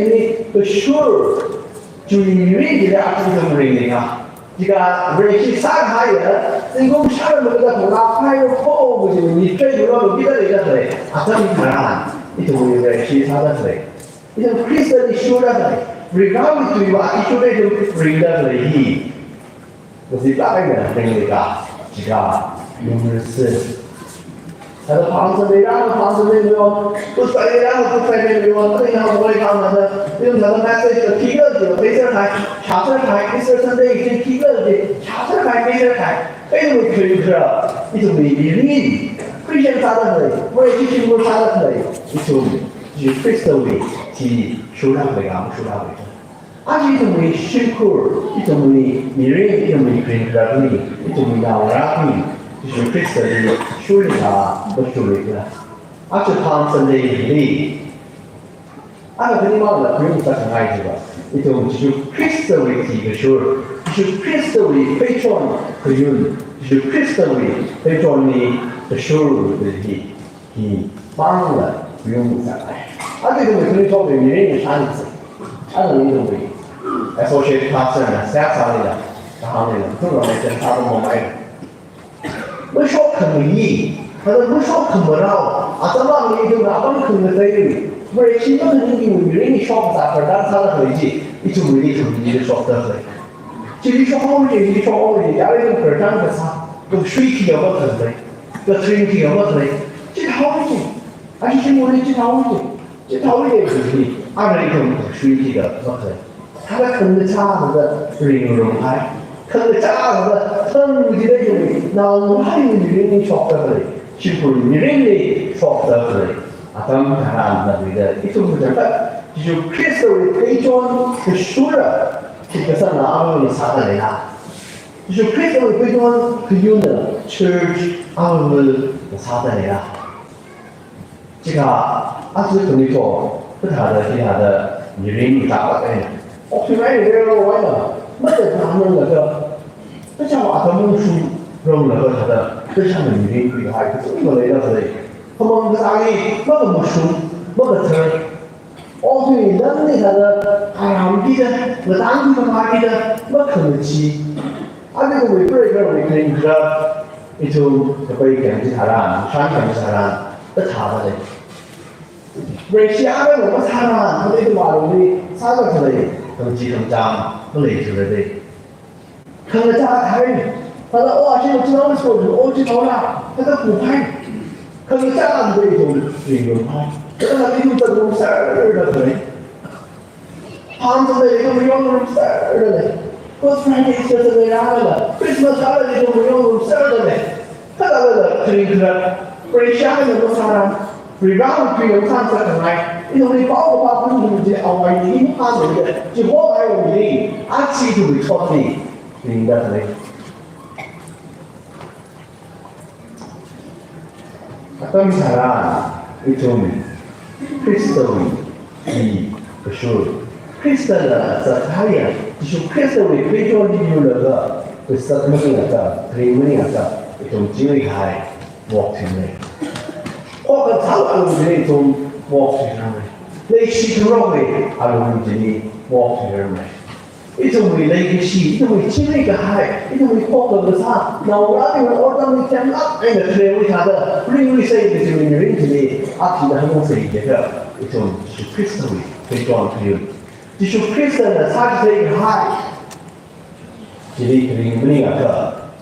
的 sure 就因为这个阿公怎么认的啊？这个瑞士上海的，人工下了那个从那还有货物就你最主要的别的那个谁，阿这里看，你怎么瑞士上的谁？你像 Christ 的 sure 的，regardless 对吧？你说那种 bring 的谁？我是大概的那个这个用是。ada Pastoral, Pastoral, terus ini yang boleh kamu ada, itu dalam message ketiga je, besar kai, charter kai, besar Sunday itu ketiga je, charter kai, besar kai, itu kerja, itu ini, Christian sahaja lagi, boleh Christian sahaja lagi, itu je Kristen lagi, di surah mereka, surah mereka. Aja itu mui syukur, itu mui miring, itu mui kerja ini, itu mui nawarapi. 就是 Christ 的修理啊，不修理的，而且他们的力，按照你妈的不用再很爱这个，一种就是 Christ 为几个修，就是 Christly 非常可用，就是 Christly 非常的收入的he 帮了不用下来。这个我跟你说，别人也啥意思？能理解不？associate pastor 呢，下啥的，然后呢，中国人真差不多买。ไม่ชอบขนมยี่เขาไม่ชอบขนมเราอาจจะว่ามีดูนะต้องขนมอะไรเมื่อชีวิตมันยิ่งอยู่เรื่องนี้ชอบภาษาประดานซาละเลยจีอีทุกวิธีทุกวิธีชอบเลยชีวิตชอบอะไรชีวิตชอบอะไรอะไรต้องประดานภาษาต้องช่วยที่เอาไว้เลยต้องทริงที่เอาไว้เลยจีเท่าไหร่อันนี้ชีวิตมันจีเท่าไหร่จีเท่าไหร่คืออะไรต้องช่วยที่เอาไว้เลยถ้าเราขนมชาติเราเรียนรู้ได้可是家的生意的用，那还有女人说的嘞，是不女人的说的嘞，咱们看那边的，一种是什么？就是 Christly 非常的熟了，这个上哪有啥的啦？就是 Christly 非常可用的 Church 有啥的啦？这个是跟你说，不他的女人咋的嘞？我去买这个玩了。ไม่ได้ทำเลยก็ไม่ใช่ว่าทำมุ่งชูลงเลยก็ทำไม่ใช่มันมีวิธีการที่สุดเลยนะเลยเพราะมันก็อะไรมันก็มุ่งชูมันก็เธอโอ้ยนั่นนี่ทำอารามดีนะมันตั้งที่มันดีนะมันขนมจีอันนี้ก็ไม่เปรี้ยวไม่เค็มก็อีทูจะไปแข่งที่ทาราชั้นแข่งที่ทาราก็ทำอะไรเรื่องที่อะไรมันก็ทาราเขาได้ตัวเราเนี่ยสร้างอะไรต้องจีต้องจำต้องเลี้ยงอะไรได้可能家台，他说哇，这个知道为什么？我知道了，他在补拍，可能家长这种运动拍，可能他用这种事儿的可能，旁边的一个没用这种事儿的嘞，我突然间就是这样了，为什么他的这种没用这种事儿的嘞？他那个肯定是，不是下面的多少人，不是让我去用上这个来，你说你包不包不用这熬完你怕什么的？就我还有你，记住你错的。明白了没？当然，一种 Christly 不是 Christly 的他也就是 Christly 非常有那个是什么那个 claim 那个一种经历还 walk 进来，或者他们的那种 walk 进来，类似的肉类，他们的 walk 进来。一种为那个戏，一种为经历个海，一种为破格的差。那我那边我当你讲那那个是为啥的？不是因为谁的这个女人之类，提的很多谁这个一种是 Christly 非常可以，就是 Christian 的他是这个海，这里肯定没那个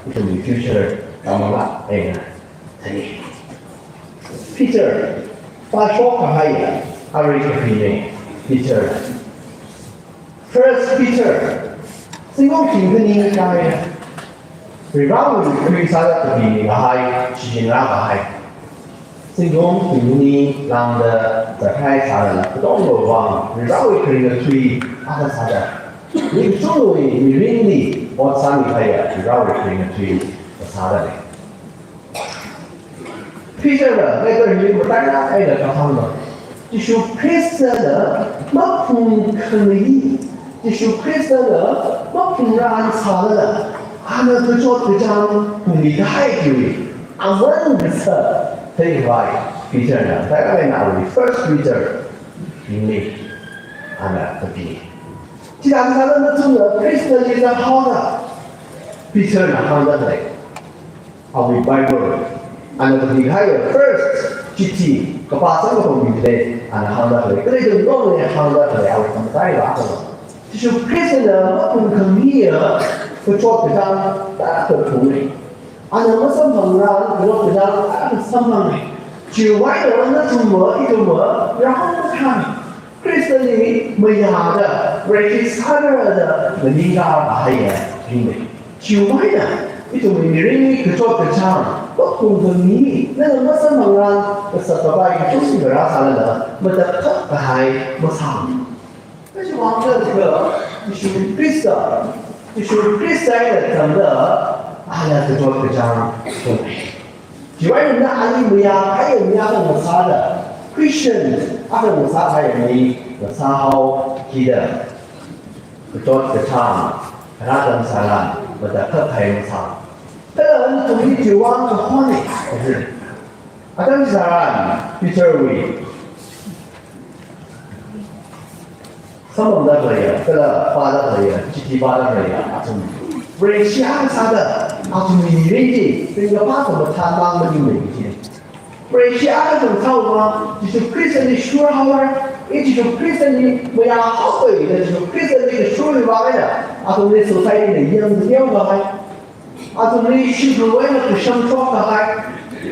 一种 future 干嘛啦？哎呀，这里 Peter 把说开海呀，阿瑞个可以 Peter。First Peter， 是我平时应该的，对吧？我们啥的比那个还，是那个还，是我平时让的在开啥的，不懂我忘，对吧？我可以推个啥的，你作为女人的，我啥你可以，对吧？我可以推啥的嘞。Peter 的那个人，我大家爱的叫他们，就是 Peter 的，我不可以。就是Christian 的，我不然查了，那个做这张不厉害的，问的是，对吧 ？Peter 呢，大家来哪里 ？First Peter， 因为那这边，既然他那个中的 Christian 也是好的 ，Peter 呢好的嘞，好的 Bible， 那个厉害的 First GT， 个把这个东西嘞，好的嘞，这里就弄的好的嘞，我怎么带吧？就是 Christian 的，我们可以会做这张大的图嘞，我们身旁啊，做这张大的身旁嘞，就外头那种么一种么，然后看 Christian 里没牙的 ，Register 的，那应该还也平的，就外的，一种女人去做这张，我同可以，那个我身旁啊，我实在把一种事给他啥了，没得可还没长。但是往这个就是 Christ， 就是 Christ 的整个这做这张图，就外人的阿里没呀，还有没呀跟我啥的 Christian， 跟我啥还有没我啥好记的，做这张 Kadang saran berdekat kain sang. Kadang tuli jiwa kehoni. Kadang saran bicara sama的可以，这个发的可以，具体发的可以，啊，从为下啥的，啊，从你人的这个发什么他当的就没劲。为下的种操吗？就是 Christian 的说好了，也就是 Christian 的不要好的，就是 Christian 的说的话的，啊，从那 society 的样子样的还，啊，从那许多为了不生活的还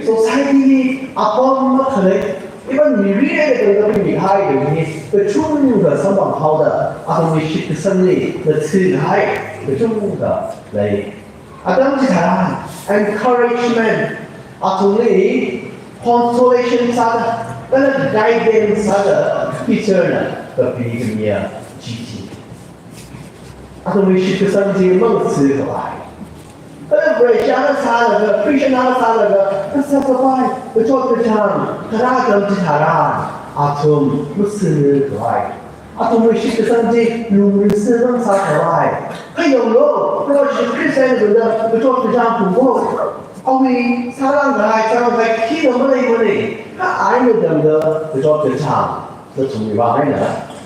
，society 的啊，帮我们可能。因为你越这个厉害的，你的中的什么好的，啊，从你学的生理的词海的中的来，啊，当其他 encouragement， 啊，从你 consolation 啥的，那个 guidance 啥的 ，teacher 呢的比个你啊积极，啊，从你学的生理梦词的来。为啥那啥那个，为啥那啥那个，那啥个来，我做个唱，他那个吉他啦，啊从不是个来，啊从为学的生计，路是那啥个来，还有咯，那个是克山的，我做个唱不过，啊为啥那个来，啥个来，听什么嘞么嘞，他爱的等的，我做个唱，这从你话来呢，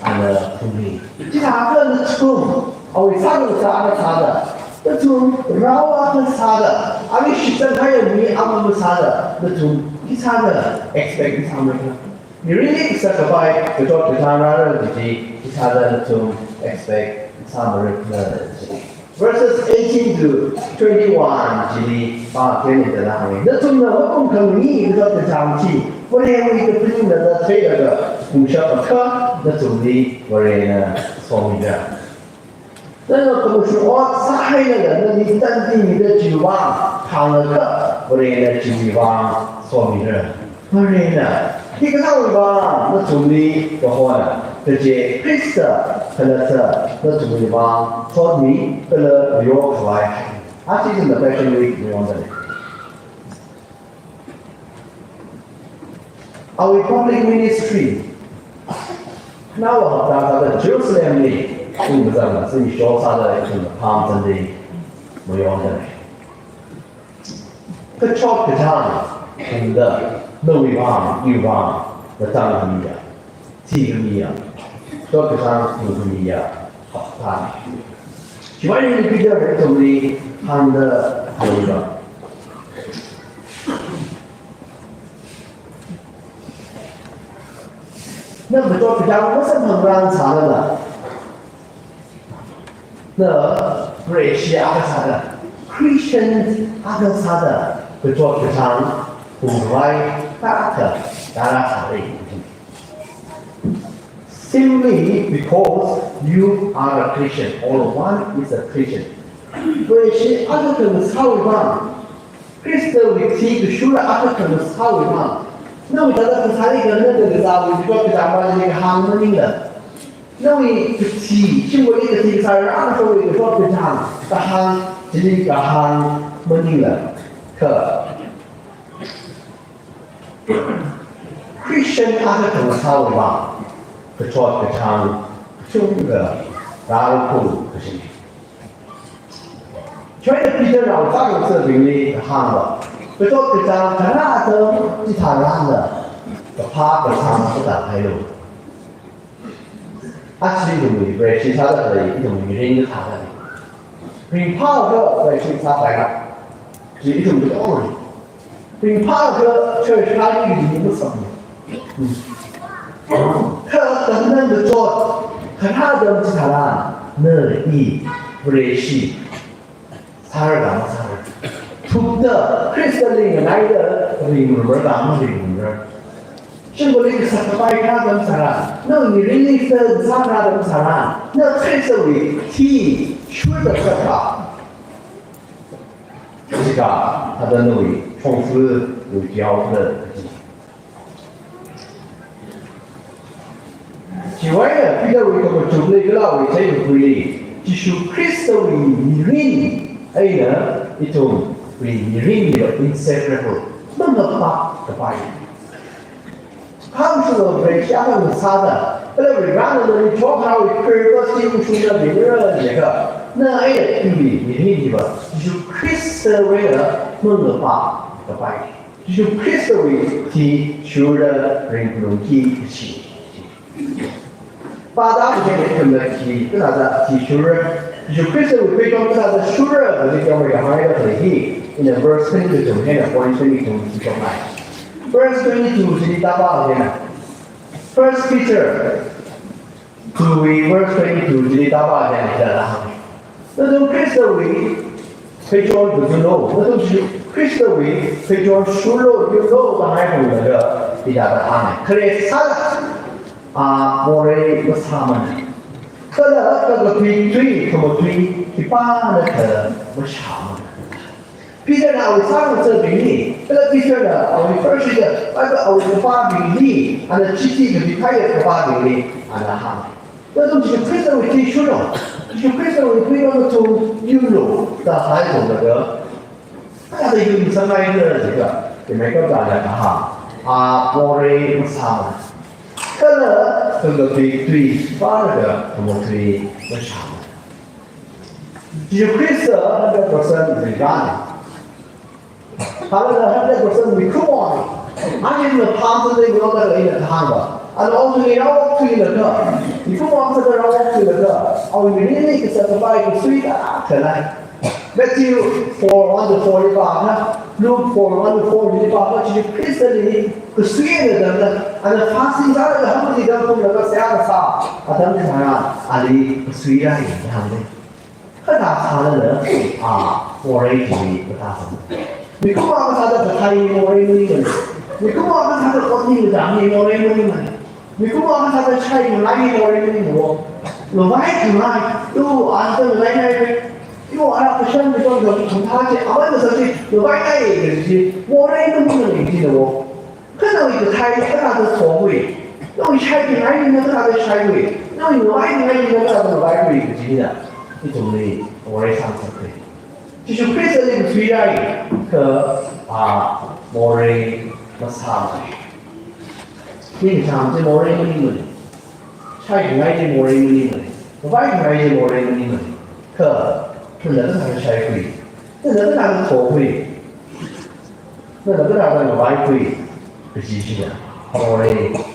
按的从你，吉他个是从，啊为啥个啥个啥的。那种绕啊和啥的，啊你实战还有你啊么啥的，那种其他的 expect 他们的，你 really sacrifice 就做其他的自己其他的那种 expect 他们的。Verses 18 to 21 jadi bahagian di dalamnya. Dan semua pun kami kita terjangkit. Boleh kita pilih dan saya ada fungsi apa? Dan semua boleh suami dia. 那个怎么说？晒那个，那你登记你的指望，躺了个，不然呢指望说明了，不然呢，这个上望那总理的话呢，这些 Christ 可能是那总理望说明可能有出来，啊，这是那在这里没有的。Our public ministry， 那我大家的 Jerusalem 里。并不是嘛，是你说啥的什么他们真的没有的。个超个唱，红的、内方、右方的张个米呀，几个米呀，超个唱五个米呀，好大。喜欢人比较人种的，他们的那个。那么做比较，我是很让查的呢。那瑞士阿克萨的 Christian 阿克萨的会做非常不外大的达拉萨的Simply because you are a Christian, or one is a Christian. 瑞士阿克克的稍微棒 ，Christian 会提个书的阿克克的稍微棒，那我觉得不差一个那个啥，我就说非常把那个行门的。那为提，经过一个提才让说一个说非常，个行，这里个行门定了，可 Christian 他是怎么操的吧？个说非常中个大陆不行，全的比较老早的这边的个行了，个说非常很大的其他人的，个怕个行不打开路。Actually, we break each other. We don't mean each other. Being part of break each other. We don't do all. Being part of church, how do you do something? 他等等的做，看他的其他人，那一不认识，啥人干嘛啥人？出的 Christian 来的，灵门干嘛灵门？生活里的啥个白卡跟啥啦？那你人力的啥卡跟啥啦？那开始为提学的这个，这个他的那位从此有教的。之外呢，比较为这个中类个啦，为这个为继续 Christ 为你人，哎呢，一种为你人的 inseparable， 那么大的白。他们说为下面有啥的，后来为啥呢？你说他为purpose 提出的名人这个，那哎对比你听你吧，就是 Christ 为了梦的话的拜，就是 Christ 为提出了人不容易的事。八大这些人的提，跟他的提出了，就是 Christ 为非常跟他的出了和这个我们还要提起，in the verse 22中间的point 22提出来 ，verse 22是第八号的。First Peter 2 verse 22 jadi apa yang dalam itu Kristawi pejuang betul itu Kristawi pejuang solo itu bahaya juga tidak ada aneh kerja boleh bersama kalau pitri kemudian kita ada bersama Peter 呢，我上了这比例，这个 Peter 呢，我分析的，那个我的发比例，按照具体的比他也发比例，按照哈，那东西 Peter 会提出了，就是 Peter 会推动的从优柔的还有那个，他的优生来的这个，也没搞大家哈，我的不差，可能这个对发那个，我们可以不差，就是 Peter 那个本身是干的。However, 100% we come on. I in the past they will not in the hunger. And also in our tree the girl. You come on to the road to the girl. Or we really can satisfy the sweet tonight. Matthew 4:45. Luke 4:45. Which is Christianity, the sweet of them. And the fasting are the hungry girl from the Sahara. Adam is Ali, the sweet in the hungry. 和他差的人我来主义不大同。你干嘛跟他的不太一样？我来问你们，你干嘛跟他的观念长一样？我来问你们，你干嘛跟他的差异来一样？我来问你们，我外出来都按照来来，因为我不想那种从他去，俺们说的我外来一个是，我来问你们理解的我，可能一个差异跟他的错位，那你差异来一个跟他的差异，那你外来一个跟他的外来一个是的。一种的我来上才可以，就是配合那个推来和我来那啥，平常这我来你们，差一来这我来你们，外来这我来你们，可那个才是差会，那个才是错会，那个才是外会的机器人，我来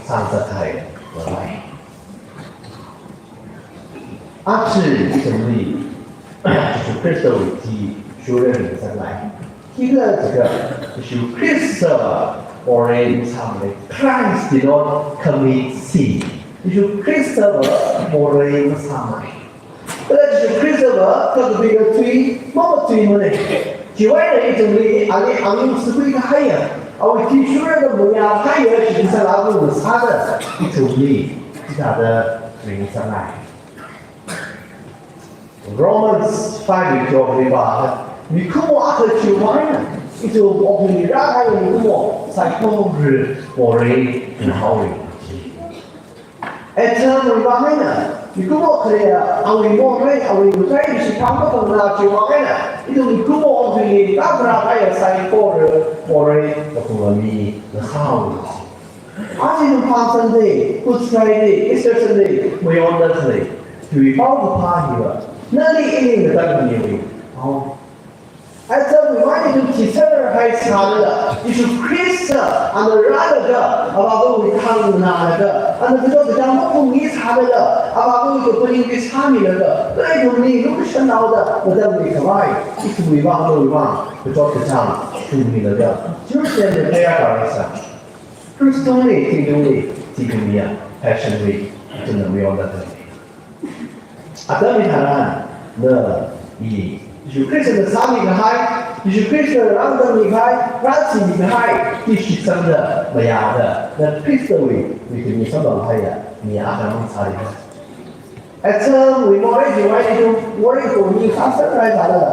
上才我来。是一种力，就是 Christ ที่ช่วยเหลือสักหน่อยที่เรื่อง这个就是 Christ already ทำเลย Christ did not commit sin 就是 Christ already ทำเลย这就是 Christ 这个这个罪么罪么呢另外的一种力俺是会开呀我提出来的模样开呀实际上拿不住他的一种力是他的人生来Romans 5 itu beribah. Mikumu akan cuman itu opini rakyat yang mikumu psycho boleh menhawi. Itu beribahnya. Mikumu kerja awal boleh awal bukan si kamu pernah cuman itu mikumu opini rakyat psycho boleh menhawi. Asyik pasang deh, Good Friday, Easter Sunday, Meyonder Sunday. 对包不怕你了。那你一定的在里面这我们就提出来还差的就是 Christ and the other 我们看那个这个讲我不理差的我们就不应该差你的那种你如果想到的我在你可爱一直没忘就做这样出你的就是现在这样搞一下就是中立听中立这个你啊还是会真的没有的Adam haran na ini. Jika Kristen bersama kahai, jika Kristen rangkam kahai, rasi kahai, kisi senda bayar. Dan Kristen we ni sama bahaya ni akan mencari. Macam we mulai jual itu, mulai tu ni kasar saya ada.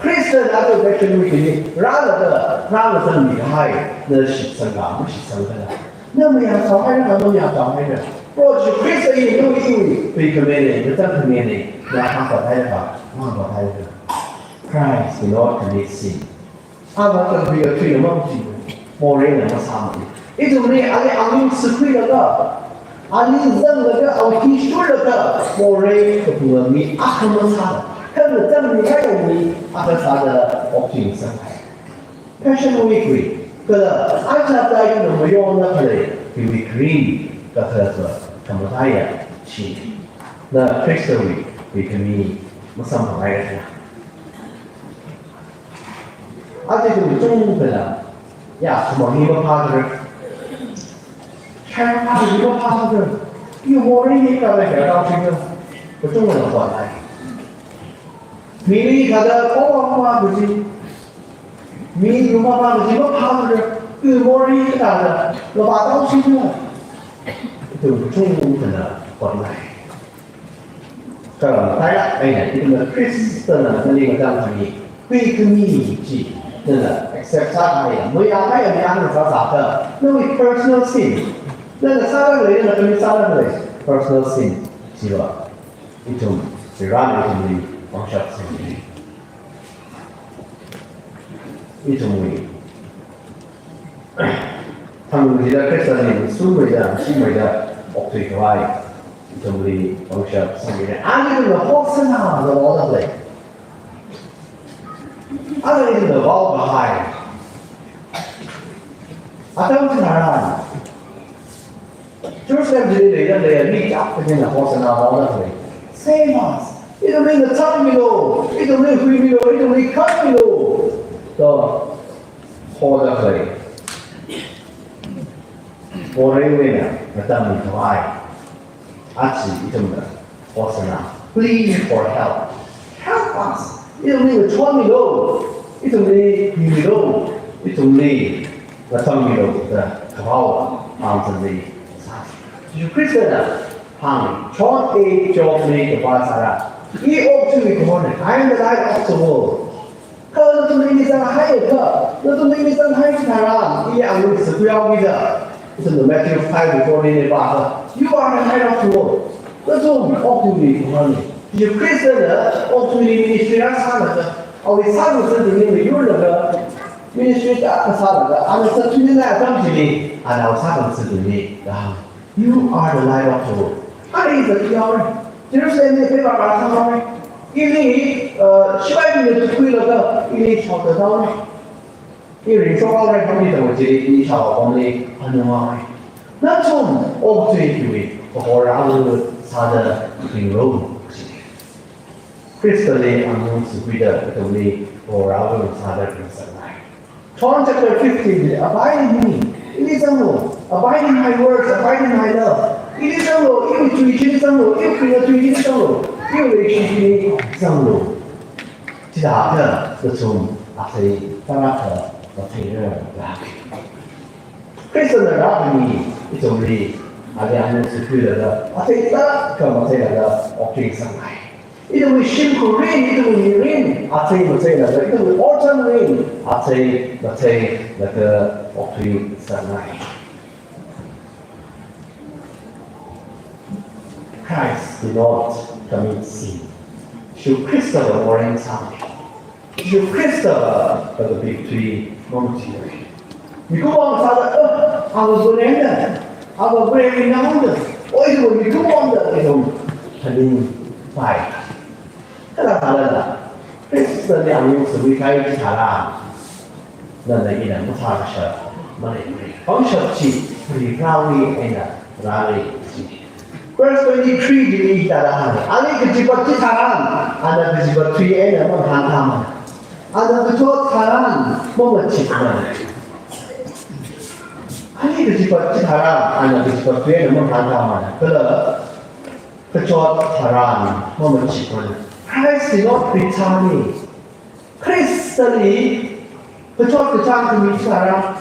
Kristen atau Kristen we ni rangkam kahai, na si senda, si senda. Nama yang sama dengan yang sama dengan. 若是 Christ 也有意被 committed 就真 committed 那他所态的话那所态的 Christ did not commit sin 他们这个推的梦境没人能够参与一种呢阿里吃亏了个阿里扔了个阿提出了个没人不能你阿他们参看着证明还有你阿克萨的奥平生态。Passion weekly，可是阿克在用的没用的可能比 weekly 的特色，他们他也是。那 Crystal week 比可米我上不来的。而且就是中国的呀，什么一个趴子，开趴子一个趴子，有没人一个来表达这个不中国的话来。米里他的包话不是，米如果把这个趴子，有没人一个的，我把到这个，就是中国的话来。这当然，哎呀，这个 Christian 呢，那个叫什么？贵格米记。真的 ，accept 啥的，没有还有两个啥的，那为 personal sin， 那个啥的类的跟啥的类 ，personal sin 是吧？一种是让一种的方式性，一种为，他们觉得 Christian 苏美的、西美的，奥推出来一种的方式性的，按这个好生啊，是我的类。Ada in the wall behind. Atau sekarang, terus yang jadi dia reach up dengan horse and all that way. Same as, itu ni the top below, itu ni free below, itu ni cut below. So, hold that way. Orang ni macam ni tuai, aci itu ni horse and please for help, help us. Itu ni cuan below. Itu ni below, itu ni datang below, kau angkat ni. Jadi Kristen hang, John 8 John ni kepada ini opsi kau ni, I am the light of the world. Kalau tu ni sangat high ke, tu ni sangat high sekarang, ini angin sekian kita. Itu the Matthew 5 before ni bahasa, you are the light of the world. Itu opsi kau ni. Jadi Kristen opsi ni sangat sangat. 我哋三个身体里面有那个，ministry 的啥那个，按照身体的东西里，按照三个身体里，然后 you are the light of the world， 那里是标的，就是你没办法看到的，因为700年的推了个，因为瞧得到的，因为说到来方面的，我觉得你瞧方面很重要的，那从我最以为，我然后他的平柔。Christly among Subida, the way or our Father in sunlight. John chapter 15, abide in me. It is a law. Abide in my words, abide in my love. It is a law. You to each is a law. You create to each is a law. You will achieve some law. 其他的这种是当然的承认啦。Christian 的拉比一种的，两人是对的，这个跟我这个我对上来。Itu musim rain, itu rain, atai macam mana? Itu autumn rain, atai macam mana? Waktu sanai. Christ did not commit sin. Should Christopher orang sama? Should Christopher the victory momentary? Because orang sada, aku berendah, aku berendah. Oh itu, itu orang itu paling baik. 这个当然了，这两名是为开始查啦，那一人不查的事，没得没。方式是为让你哎呀，让你自己。Verse 23 jadi cara ani kejibat citaran, ada kejibat 3 ada menghantam, ada kecut citaran mengecikkan. Ani kejibat citaran, ada kejibat 3 ada menghantam, kalau kecut citaran mengecikkan. Christ is not returning. Christly, kecuali kecang kami sekarang.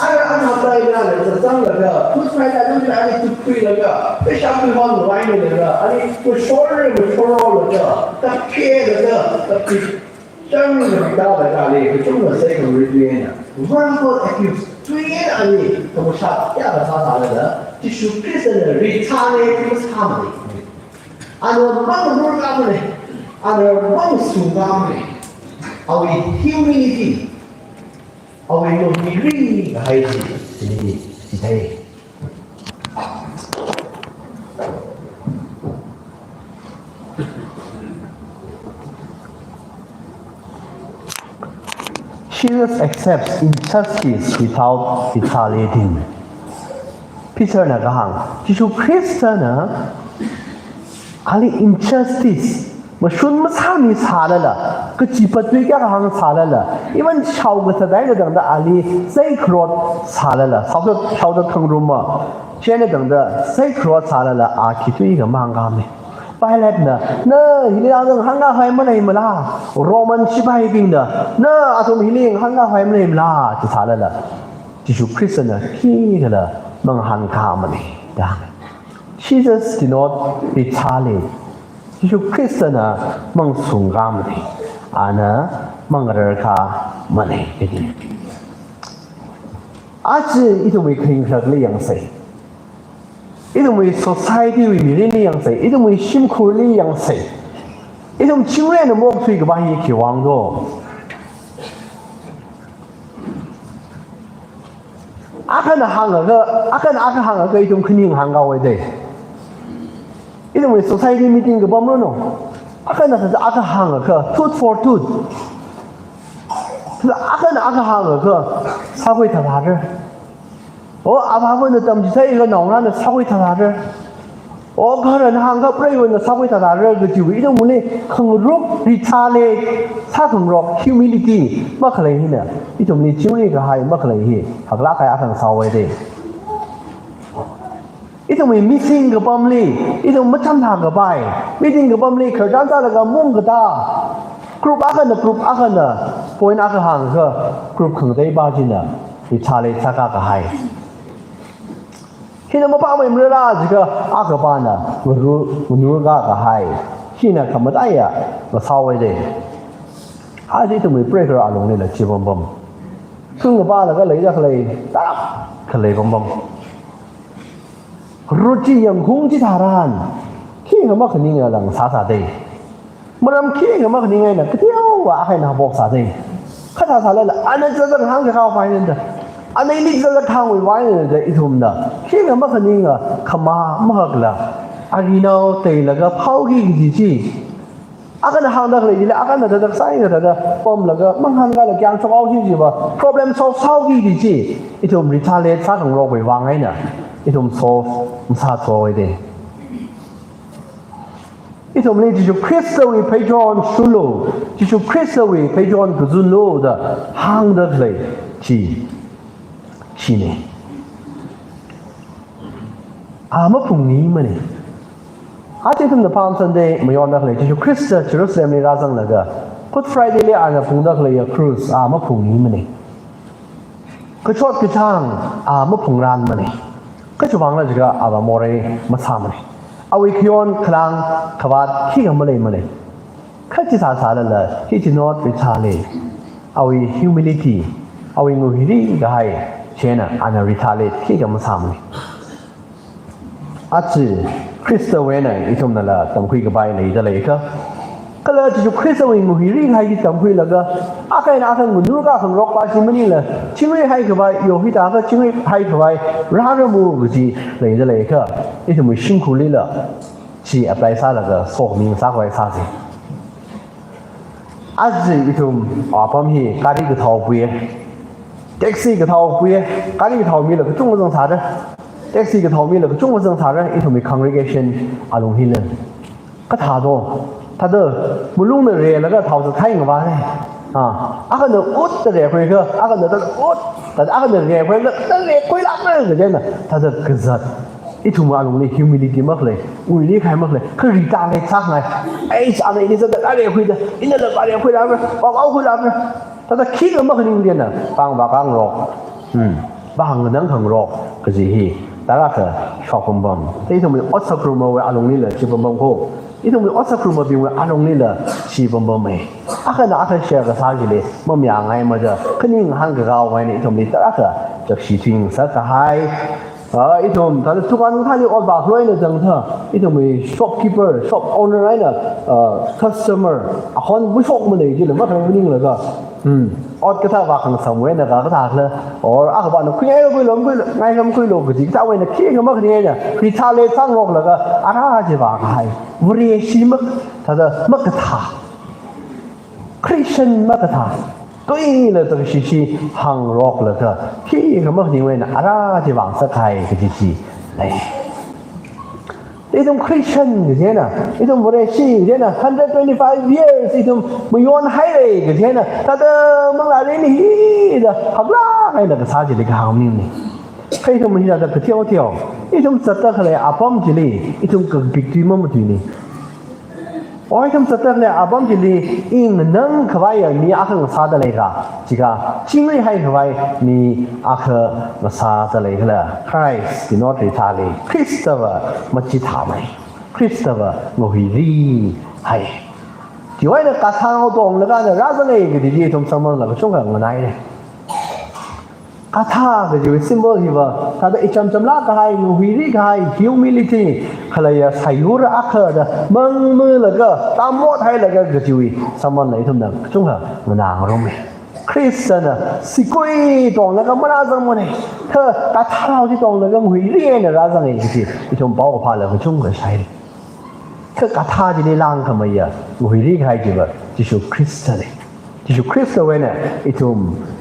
Ada anak saya ada tentang lega. Terus saya ada juga ada tukui lega. Besar tuhan lain lega. Ada bersorak lega. Tapi lega. Tapi jangan berita lega ni. Kecuali saya kemudian. Wrongful accuse. Tuan ani kemudian ya bahasa lega. Yesus Kristus returning terus kami. Ada bang kami, ada bang kami, our humility, our humility, ini kita. Jesus accepts injustice without retaliating พิจารณากระหังยิชูคริสต์นะอะไร injustice มาชุนมาสามีสาละก็จีบตัวแกระหังสาละอีมันชาวก็แสดงก็ดังแต่อะไรใส่ครอดสาละชาวทั้งรุมอ่ะเช่นดังแต่ใส่ครอดสาละอาคิดตัวอีกมังกามีไปแล้วนะเนอะฮิลิอังหังกาไฮมันไหนมาล่ะโรมันชิบะฮิบิงเนอะเนอะอาตุมฮิลิอังหังกาไฮมันไหนมาล่ะจะสาละยิชูคริสต์นะขี้กันละมังหันกามันนี่ดัง Jesus did not retaliate ยิชูคริสต์นะมังสุงกามันนี่อันนะมังเริกามันนี่ก็ดีอาจจะอีตัวไม่เคยสักเรื่องสิอีตัวไม่ society วิมีเรื่องยังสิอีตัวไม่ชิมคุยเรื่องยังสิอีตัวชิมเรื่องนั้นบอกสุยกับบ้านยี่ขี้วังโดอาคันห่างก็อาคันห่างก็อีตัวขึ้นยิ่งห่างเอาไว้เด้อีตัวไม่ society meeting กับบ้านนู้นเนาะอาคันนั้นจะอาคันห่างก็ tooth for tooth อาคันห่างก็xã会ทัศน์โอ้อาภาวันนั้นจำที่ใช่ก็น้องนั่นxã会ทัศน์โอ้เขาเรื่องห่างก็เปรี้ยวนะxã会ทัศน์ก็จีวิตมันนี่ขังรุกริชาเลถ้าขังรุก humility ไม่เคยเห็นเนี่ยอีตรงนี้จีวิตก็ให้ไม่เคยเห็นหากลักใครอาคันสาวไว้เด้อีตรงนี้ missing กับบัมลี่อีตรงไม่จำทางกับไป meeting กับบัมลี่เขาจ้างจ้างแล้วก็มุ่งกับตากรุ๊ปอาคันน่ะ point อาคันห่างก็กรุ๊ปขังได้บ้าจินน่ะริชาเลสักก็ให้ที่นั่นมาป้าไม่เมื่อไรจีก็อาคันบ้านน่ะมันรู้ก็ให้ที่นั่นคำว่าได้อะมาสาวไว้เด้อาจจะต้องมี breaker อารมณ์นี่แหละจีบอมซึ่งกับบ้านก็เลยจะเลยตัดก็เลยบอมรู้จียังคงจีทารานขี้เขามาคนนี้ไงหลังสาเดย์มันรำขี้เขามาคนนี้ไงน่ะก็เที่ยวว่าให้นาบอกสาเดย์ข้าสาเลยล่ะอันนั้นจะต้องห้างจะเข้าไปนั่นเด้ออันนี้นี่จะต้องทางไว้เนี่ยจะอีทุ่มน่ะขี้เขามาคนนี้ไงขมามากละอากินาเตยแล้วก็เผาขี้จีอาการห่างดักเลยอาการนั้นจะใส่ก็จะปมแล้วก็มันห่างกันแล้วยังชอบเอาที่จีบว่า problem solve เศร้าขี้จีอีทุ่มริชาเลสซาของเราไปวางไงน่ะอีทุ่ม solve มันซาตัวไว้เด้อีทุ่มนี่จิจูคริสต์วิไปจอนสุโลจิจูคริสต์วิไปจอนกุซุนโลดห่างดักเลยชีนี่มาพรุ่งนี้มั้ยอาทิตย์ที่ผ่านสันเดย์ไม่ยอมดักเลยจิจูคริสต์เยรูซาเล็มนี่ราซังแล้วก็ Good Friday เลยอาจจะพรุ่งดักเลยครูซมาพรุ่งนี้มั้ยก็ชดกระช่างมาพรุ่งรานมั้ยก็จะวางแล้วจะอาบมอเรมาทำมั้ยเอาอีกย้อนครั้งขวัญขี้กันมั้ยข้าจะสาแล้วที่จะนอดไปชาเลยเอาอี humility เอาอีงูหิริก็ให้เช่นอันนั้น retaliate ขี้กันมาทำมั้ยอาจจะคริสต์เวนอีกตรงนั้นละตั้งคุยกับไปเลยจะเลยก็เลยจะคริสต์เวนงูหิริให้ที่ตั้งคุยแล้วก็อาการงูนูก็ขังรอกไปชิมนี่เลยชิมให้กับไปโยหิตาก็ชิมให้กับไปร้านมูกุจีเลยจะเลยก็อีกตรงนี้辛苦เลยละที่อัปไลซ่าแล้วก็ส่งมิงซักไว้ซะสิอาจจะอีกตรงผมเห็นการที่กระทำไปแท็กซี่กระทำไปการที่กระทำมีแล้วก็จุ่มมาตรงท่าเลยแท็กซี่กระทำมีแล้วก็จุ่มมาตรงท่าเลยอีกตรงนี้ congregation อารมณ์หินเลยก็ท่าโดถ้าเด้อบุลุงเนี่ยเรียนแล้วก็ท่าจะไทยกับว่าเลยอาการเนี่ยอุดจะเรียกคุยก็อาการเนี่ยต้องอุดแต่อาการเนี่ยเรียกคุยก็ต้องเรียกคุยหลักเลยก็ได้นะถ้าจะกระสัดอีทุ่มอารมณ์นี่ humility มากเลยอุ้ยนี่ใครมากเลยคือรีตาเลยชักไงไอ้อันนี้นี่จะได้เรียกคุยได้อินเดียได้เรียกคุยได้ไหมบอกเอาคุยได้ไหมถ้าจะคิดกันมากขึ้นเดียนน่ะบางรอกบางนั่งขังรอกก็สิฮีแต่ละก็ชอบผมที่ทุ่มอัศครูมาไว้อารมณ์นี่เลยที่ผมโคอีทุ่มอัศครูมาบิวอารมณ์นี่เลยที่ผมไหมอาการเชื่อกับสากิเลมันมีอะไรมาจะขึ้นยิ่งห่างกับเราไว้นี่ทุ่มนี่แต่ละก็จะชี้ทิ้งสักหายอีทุ่มถ้าทุกคนท่านอยู่อดบากเลยเนี่ยจังเถอะอีทุ่มมี shopkeeper shop owner อะไรเนี่ยcustomer คนไม่ชอบมันเลยจริงหรือไม่เคยนิ่งเลยก็อดก็ถ้าว่าขังสมัยเนี่ยก็ถากเลยอาขบ้านคุยไงก็คุยลงไงก็คุยลงก็จริงถ้าวันนี้ขี้ก็มากนี่เนี่ยพิธาเลสร้างโลกแล้วก็อะไรจะว่าใครวรีชิมถ้าจะมักกะทาคริสเตียนมักกะทา ก็อีเลยตัวชีหังรอกเลยก็ที่เขาบอกนี่เว้ยนะอะไรที่วางสักใครก็ชีเลยitum Christian gitu na itum beresi gitu na 125 years itum meyon hai gitu na tada menglari ni dah hagla ai dah sa jadi ka hom ni kai itum ni dah ke tiao itum sata khale apam jili itum ke victory mo mu ni oi itum sata khale apam jili in nang khwai ya ni akhang sa da lai ka jiga jingri hai khwai ni akha ma sa da lai khala Christ did not retaliate Christopher ma chi tha mai Christopher ngo hi ri hai ji wai da ka thang ho dong la ga na ra sa nei ge di ji thom sam ma la chung ga ngai de ka tha ge ji symbol hi ba ta da icham cham la ka hai ngo hi ri ka hai humility khala ya sayur akha da mang mu la ga ta mot hai la ga ge ji wi sam ma nei thom da chung ga na ro me Christian สิกุยตรงแล้วก็ไม่น่าจะมันเลยเธอตาเท้าที่ตรงแล้วก็หุยเรียนเนี่ยร้านอะไรที่ที่ชมบอกพาเลยคุณชุ่มก็ใช่เธอกาท่าที่ได้ล่างทำไมอ่ะหุยเรียนใครจีบที่ชูคริสต์เลยที่ชูคริสต์เว้ยเนี่ยไอ้ชม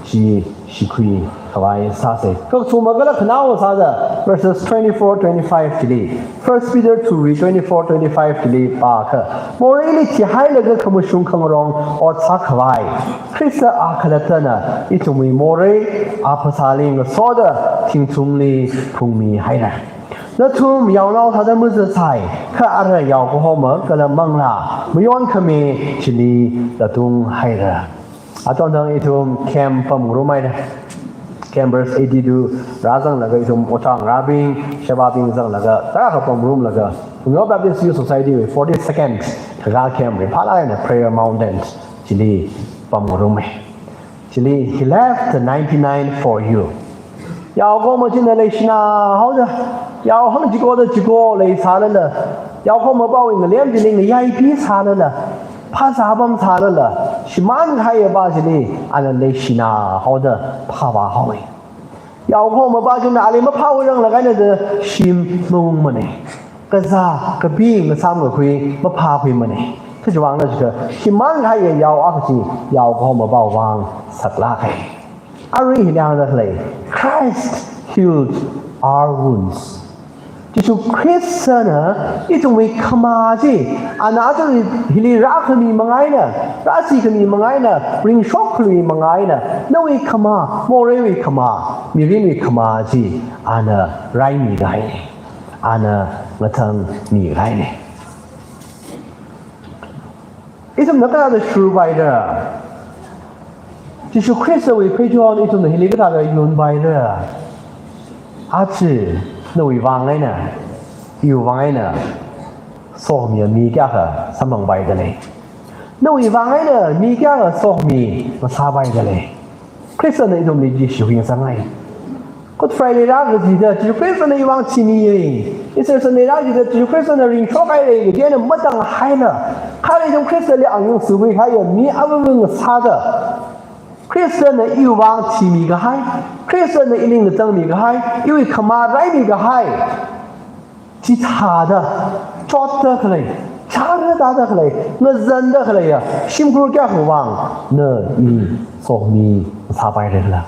สิกุยถวายซาเซ่ก็ชมมาก็แล้วขนาดซาเซ่ verses 24-25 ที่ดี First Peter 2:24-25 ที่ดีปากโมเรลิที่ให้เลยก็ขมุชุงขมรองอดซักขวายคริสต์อาคาเลตนะอีทุมีโมเรอาภาษาลิงก็สอดทิ้งชุมลีพุงมีให้นะแล้วทุ่มยาวเล่าท่าได้มือจะใส่ข้าอะไรยาวก็หอมก็ละมั่งละไม่ย้อนขมีชิลีละทุ่งให้ละอาจารย์ทางอีทุมแคมป์ปั๊มรู้ไหมนะแคมเบอร์ส80ดูร้านสั่งแล้วก็อีทุมโอช่างราบิงเชบาบิงสั่งแล้วก็แต่เขาปั๊มรู้แล้วก็ผมยอมแบบนี้สิว society 40 seconds ถ้าการแคมป์หรือพาอะไรนะ prayer mountains ชิลีปั๊มรู้ไหมชิลี he left the 99 for you ยาวก็มาที่นั่นเลยชินาเขาจะยาวเขาจีโก้的จีโก้เลยซาเลยละยาวเขามาบอกอีกเลี้ยงจีลิงเลยยัยพีซาเลยละภาษาบัมซาเลยละชิมันใครบ้าจีลีอันนั้นเลยชินาเขาจะพาว่าเขาเองยาวเขามาบอกจีน่ะอะไรมาพาเรื่องอะไรกันเนี่ยชิมมุงมันเองก็ซากระบี่ก็ซ้ำกับคุยมาพาคุยมันเองถ้าจะวางนั่นจะชิมันใครยาวอักจียาวเขามาบอกวางสักลาใครอะไรเห็นอย่างนั้นเลย Christ healed our wounds ที่สุดคริสต์นะที่ตรงนี้ขมาจีอันนั้นจะฮิลีรักมีมังไงนะรักสีมีมังไงนะริงช็อกมีมังไงนะนั่นวิขมาโมเรวิขมามีริมีขมาจีอันนั้นไรมีไงอันนั้นมาทางมีไงเนี่ยอีสมนักการจะชูไปเด้อที่สุดคริสต์วิพจน์อีสมนักฮิลีก็ได้ยืนไปเด้ออาชีนวิวังไงนะอยู่วังไงนะสองมีแก่ค่ะสมังใบกันเลยนวิวังไงนะมีแก่ค่ะสองมีมาซาใบกันเลยคริสต์ในตรงนี้จีสุหิงสังไงก็ไฟเลยรักจีเดจีคริสต์ในวังชิมีเองอิสราเอลในรักจีเดจีคริสต์ในริงช็อกไอเลยเดี๋ยวนั้นไม่ต้องให้นะข้าเลยตรงคริสต์เลยอ่างยังสุวิให้มีอะไรมึงซาเดคริสต์ในอยู่วังชิมีก็ให้คริสต์ในอิลิงตั้งมีก็ให้因为ขมาไรมีก็ให้ที่ท่าเดจอดเดกเลยชาเดตาเดกเลยเงินเดกเลยชิมครูแก่หัววังเนอีสองมีซาไปเลยละ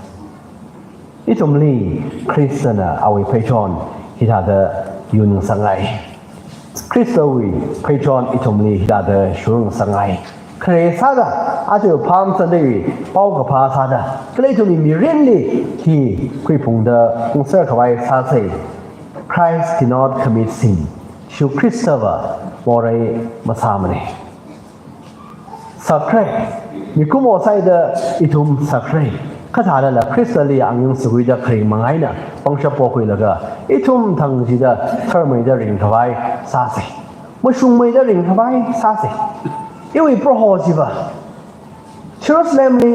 อีจมลีคริสต์นะเอาไว้เพจอนที่ท่าเดยุนสังไงคริสต์วิเพจอนอีจมลีที่ท่าเดช่วงสังไงใครซาดาอาจจะพามสันได้เป้ากับพาซาดาก็เลยจะมีเรื่องนี้ที่คุยพงเดอคงเสื้อขวายซาเซ่ Christ did not commit sin ชูคริสต์ว่าโมเรมาซามันเองสักครั้งมีกุมอใส่เดออิทุมสักครั้งข้าถามแล้วคริสต์ลีอังยังสุวิดาครีมังไงนะปังชาปอคุยแล้วก็อิทุมทั้งจีดาเธอไม่ได้ริงขวายซาเซ่ไม่ชุงไม่ได้ริงขวายซาเซ่因为不好是吧？耶路撒冷里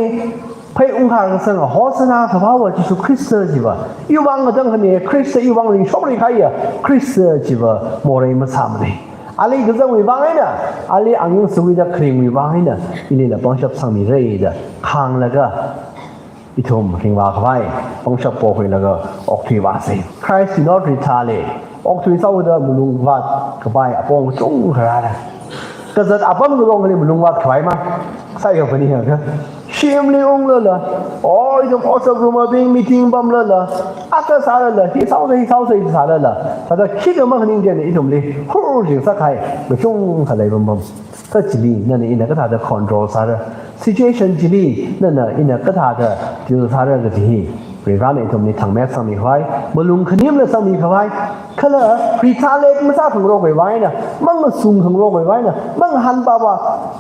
配องค์การสังฆาสนาสภาวะที่สุคริสต์จีบะอีวังก็ต้องเนี่ยคริสต์อีวังลิงชอบเลยใครอ่ะคริสต์จีบะโมเรมาสามเลยอะไรก็จะวิวังไงนะอะไรอังยังสวิดาครีมวิวังไงนะอีนี่แหละปังชับสังมีเรื่องเด้อข้างแล้วก็อีทุ่มคิงว่าเข้าไปปังชับปอกไปแล้วก็ออกทีว่าสิ Christ did not retaliate ออกทีเศร้าเด้อมุลุงวัดเข้าไปปองจงขนาดก็จะอาบน้ำก็ลงกันเลยมันลงวัดถอยมาใส่กับคนนี้เหรอชิ shame li ong la oh itum also rumor being meeting bam la aka sa la hi sao sei sa la sa da ki de ma ning de ni itum li hu jing sa kai me chung sa lai bam ta ji li na ni ina ka ta da control sa da situation ji li na ina ka ta da ji sa da ga ji pri ra ni itum ni thang mek sang mi hwai ma lung khnim la sang mi khwai khala pri tha lek ma sa thang ro bai wai na mang ma sung thang ro bai wai na mang han ba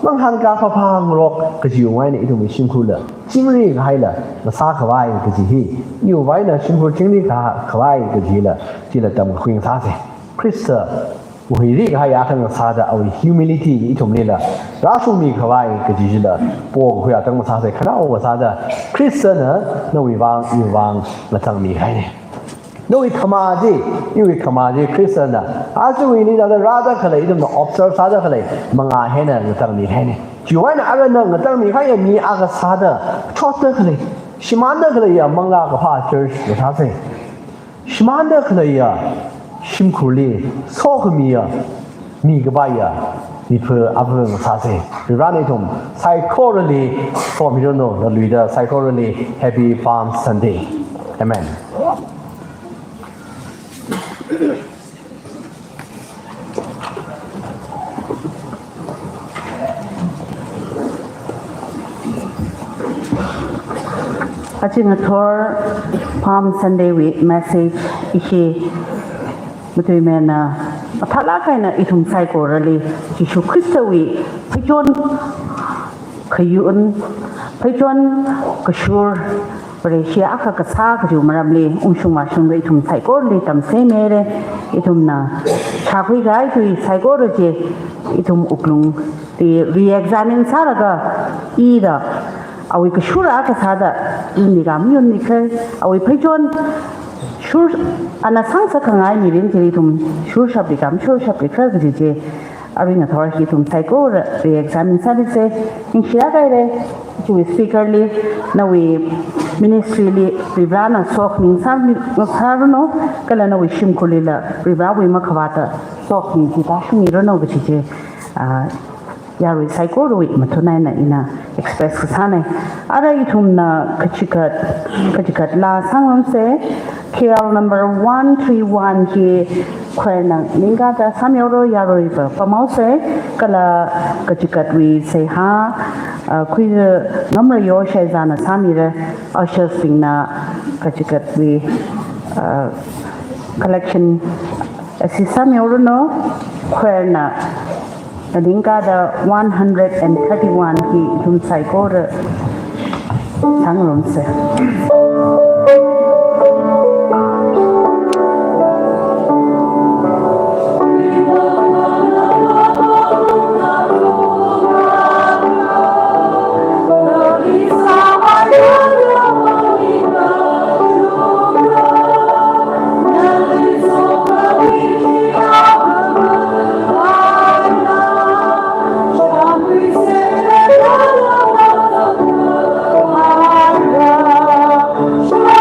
mang han ka pha phang ro ka ji wai ni itum sim khu la jing ri ga hai la ma sa khwai ga ji hi yu wai na sim khu jing ri ga khwai ga ji la ji la tam khwing sa se kristaဝီရိခါရခဏစားတဲ့အဝီ humility အထုံလေးလားရာရှုမီခဝိုင်းကကြီးလားပေါ်ခွေအတန်းမစားတဲ့ခဏဝစားတဲ့ခရစ်စတန်နော်ဝီဝางယူဝางမတန်မီခိုင်းတယ်နော်ဝီခမာကြီးယူဝီခမာကြီးခရစ်စတန်အာဇဝီနေတာရာဒခလေဒီမ observe စားတဲ့ခလေမငါဟဲနဲ့မတန်မီခိုင်းတယ်ဂျူဝိုင်းအရနငတန်မီခိုင်းရမီအာကစားတဲ့ချော့တဲ့ခလေရှမန်တဲ့ခလေရမငါကဖာ church မထားစေရှမန်တဲ့ခလေရ심쿨리 소금이야 미그바야 니프 아브르 사세 리라니 좀 psychologically for me don't know the leader psychologically happy farm sunday amen Watching a tour Palm Sunday week message ishi Mutui mena athala kaina itum psychorally Jishu Christawi Pijon Kayun Pijon Kashur Paresia aka kasa kaju maramli umshuma shunga itum psychorally tam semere itum na chakwi gai tui psychology itum uklung the re-examine saraga ida awi kashura aka sada unigam yunikhe awi Pijon Shur ana sangsa kangai mirin kiritum shur shabikam shur shabikra gije aring authority tum psycho re-examine service in shiragaire to speaker li na we ministry li privrana sokning sarmi sarno kala na we shimkulila privra we makhawata sokning kita shumi rono gije yaru psycho ro mathunai na ina express khane ara itum na kachikat la sangam se KL number 131 ki khwena ninga ta samyoro yaroi ba pamause kala kachikat wi se ha khwi number yo shezana samire ushers singna kachikat wi collection asi samyoro no khwena ninga da 131 ki tum psycho re sangron se Sure.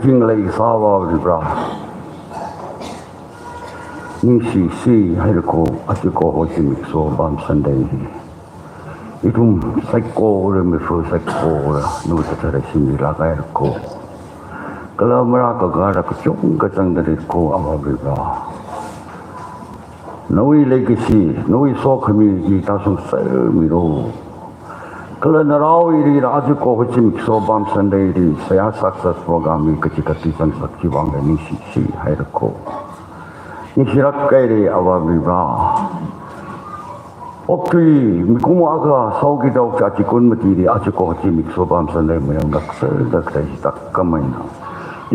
jing lei sawa libra ning si hai ko asiko ho chi mix so bam sunday itum psycho re me fo psycho ra no ta tare simi la ga ko kala mara ka ga ra ko chung ka chang de ko ama libra noi legacy noi so community ta sung sa mi ro kala narao iri raju ko hochim so bam sunday ri saya success program mi kachikati san sakchi wang ni si hai ko ni sirak kai ri awa mi ba okti mi kumo aga saugi dau cha chi kun mati ri aju ko hochim so bam sunday mi ang dak sa dak sai tak kamaina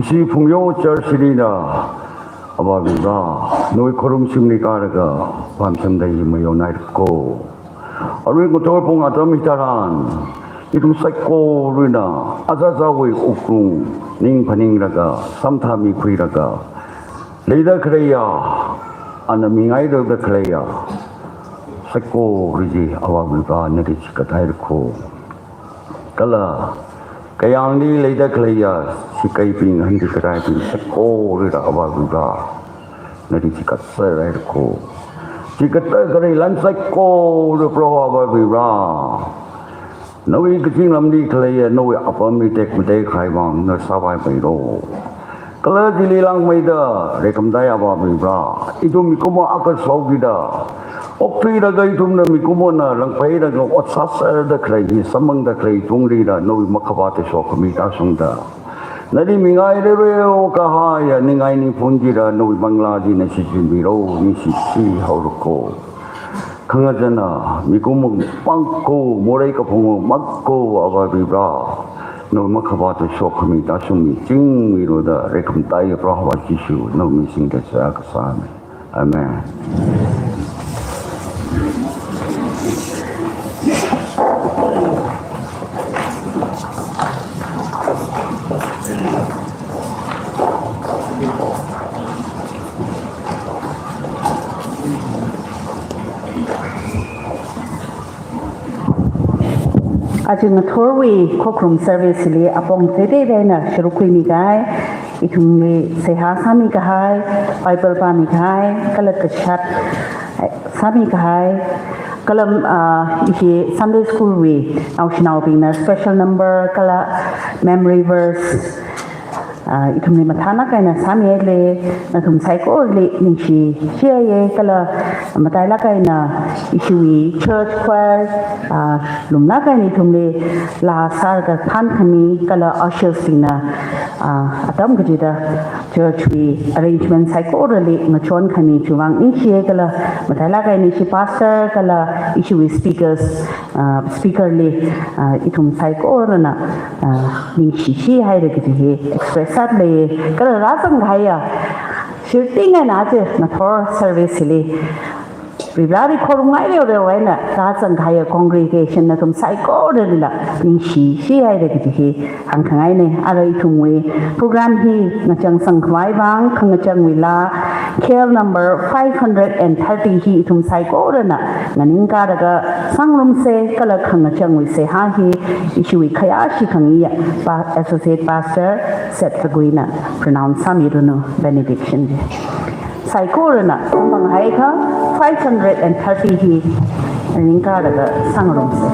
isi Phungyo church ri na awa mi ba noi khorum simni karaga bam sunday mi yonai ko Ari ko tawar pong atam itaran itum psycho rina azazawi Ukhrul ning paning raga samthami kui raga leida kreya anamingai da kreya psycho riji awawi ba nari chikatai ko kala kayang ni leida kreya sikai ping handi krai ping psycho rina awawi ba nari chikatai ko Jika terkait lantai ko the prohaba bira, nawi kecil lamdi kelaya nawi apa mitek khai bang nasabai biro. Kalau dililang maida rekam daya apa bira, itu mikumo akal saugida. Okti daga itu na mikumo na langpai daga otsasa da kelai samang da kelai tungri da nawi makabate sok mita sungda. Nadi mingai reo kahaya ningai ni punjira no bangla di na si biro ni si hauruko kangajana mikumu pangko morai ka pungo makko ababibra no makabata shokmi tasumi jing miro da rekam tai prawa jisu no missing da sa kasame amen Ajung Thorwi Kokrum service li apong tede na shurukui mi gai itum li seha sami kahai Bible pa mi gai kalat kachat sami kahai kalam ihi Sunday school we now being a special number kala memory verse itum li mathana kaina sami le na tum psycho le ningshi ye kala matala kaina isui church choir lumna kaini tum le la sar ka than khami kala usher sina atam gajida church we arrangement psycho le ngachon khami chuwang ningshi kala matala kaini shi pastor kala isui speaker le itum psycho na ningshi shi hai re gidi express le kala rasang ghaya shooting and aje na for service le Biblari korungai le wena rasang ghaya congregation na tum psycho de la shi hai de ki hangkhangai ne arai thungwe program hi na chang sangkhwai bang khang chang wila care number 530 hi tum psycho de na nganing ka daga sangrum se kala khang chang wi se ha hi ishui khaya shi khangi pa associate pastor set guina pronounce samiruno benediction psycho na bang hai kha 530 hi nganing ka daga sangrum se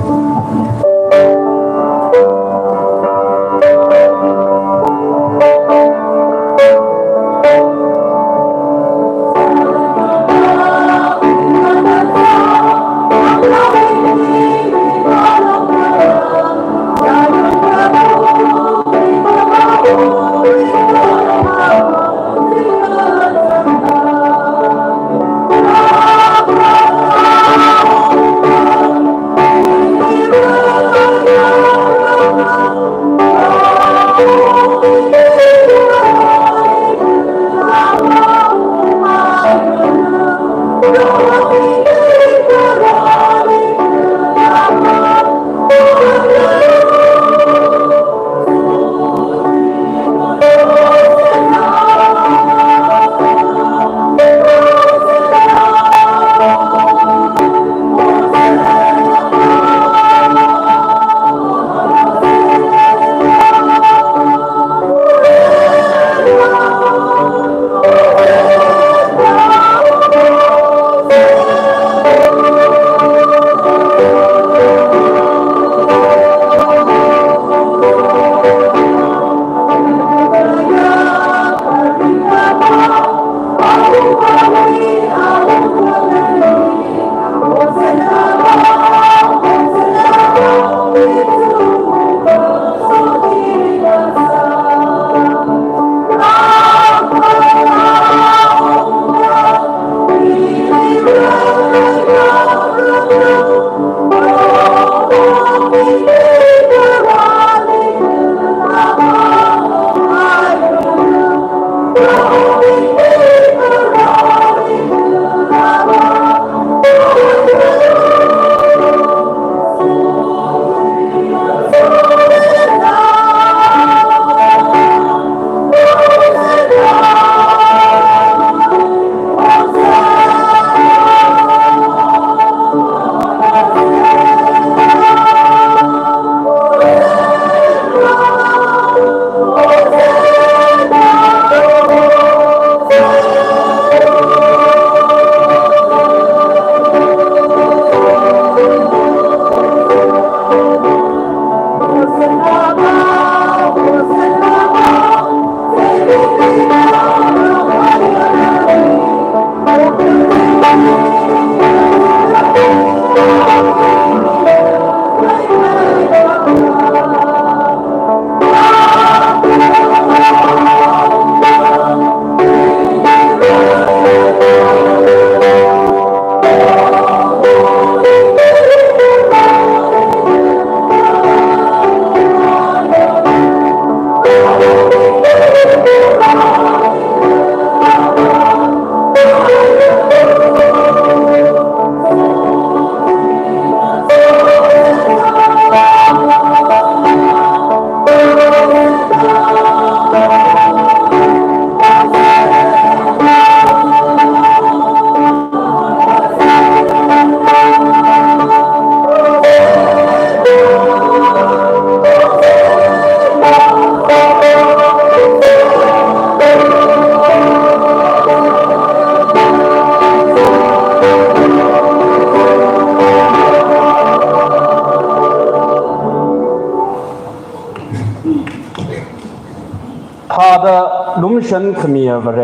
ลุ่มฉันขมีบเร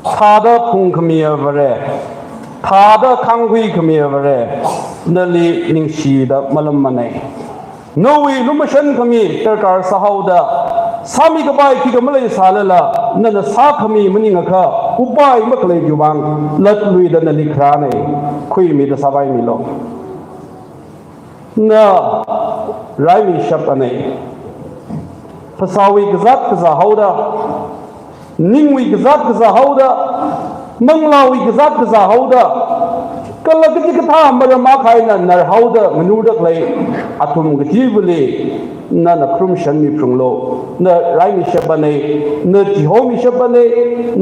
ทาดพุงขมีบเรทาดคังวีขมีบเรนลีนิงชีดมาลมันเนโนวีลุ่มฉันขมีเตอร์การสหาวดาสามีกบายที่กำลังสาลละนั่นสาขมีมันยังค่ะอุบายมักเลยอยู่บางลัดลุยดันลิคราเนคุยมีแต่สบายมีลงน่ะไรมีชับอันนี้ภาษาวิกษัตริย์กษัตริย์ฮาวดานิ่งวิกษัตริย์กษัตริย์ฮาวดามังลาวิกษัตริย์กษัตริย์ฮาวดาก็ลักษณะท่ามันมาขายนั่นนรฮาวดามนุษย์เลยอัตุมกจีบเลยนั่นครุมฉันมีพรุงโลนั่นไรมีชับอันนี้นั่นจิโฮมีชับอันนี้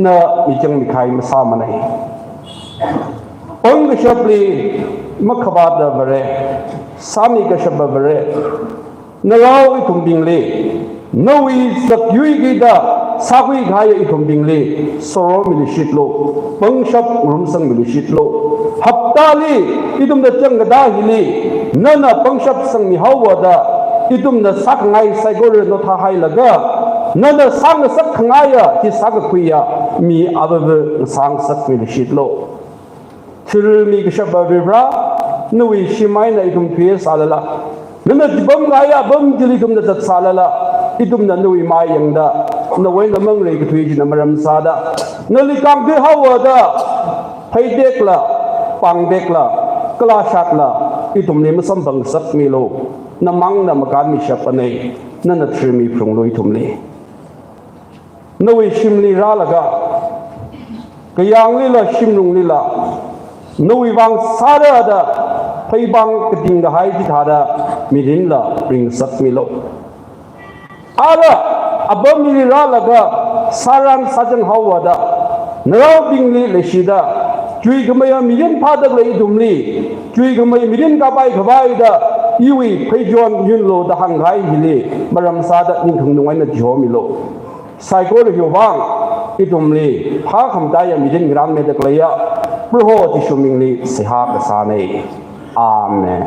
นั่นมีจังมีขายมาสามันนี้ปังกชับลีมักขบาดบเรสามีกชับบเรนเราอิทุมบิงลีนวีสักยุยกีดาสักวิขายอิทุมบิงลีสโรมิลิชิตโลปังชับรุมสังมิลิชิตโลฮับตาลีอิทุมเดจังกดาฮิลีนั่นปังชับสังมิฮาวดาอิทุมเดสักไงไซโกเรโนทาไฮละกะนั่นสังสักไงที่สักคุยมีอาเบสังสักมิลิชิตโลชิลมีกชับบิบรานวีชิมายนะอิทุมเพียสอาลละนั่นจิบังไงบังจิลิทุมเดจัดสาลละอิทุมนันวีมายังดานเวนละมังเลยกทุยจินามรำซาดานั่นลิกังที่ฮาวดาไพเด็กละปังเด็กละกลาชัดละอิทุมเนี่ยมันสัมบังสักมิโลน้ำมังน้ำการมีชับอันนี้นั่นทรีมีพรงลุยทุมเลยนวีชิมลีราละกะกยังลีละชิมลุงลีละนวีบังซาดาดาไพบังกติงกะไฮจิธาดามิรินละปริงสักมิโลอาระอับมิริราละกะสารันสัจนฮาวดานราบิงลีเลชิดาจุยกมายมิรินพาดักเลยดุมลีจุยกมายมิรินกะบายขบายดาอีวีไพจวนยุนโลดะหังไกฮิลีมารำซาดานิงคงนงไว้นะจอมิโลไซโคลฮิวังอิตุมลีพาคำตายมิรินกรามเมดักเลยะพระโหติชุมิงลีสิหากษาเนอาเมน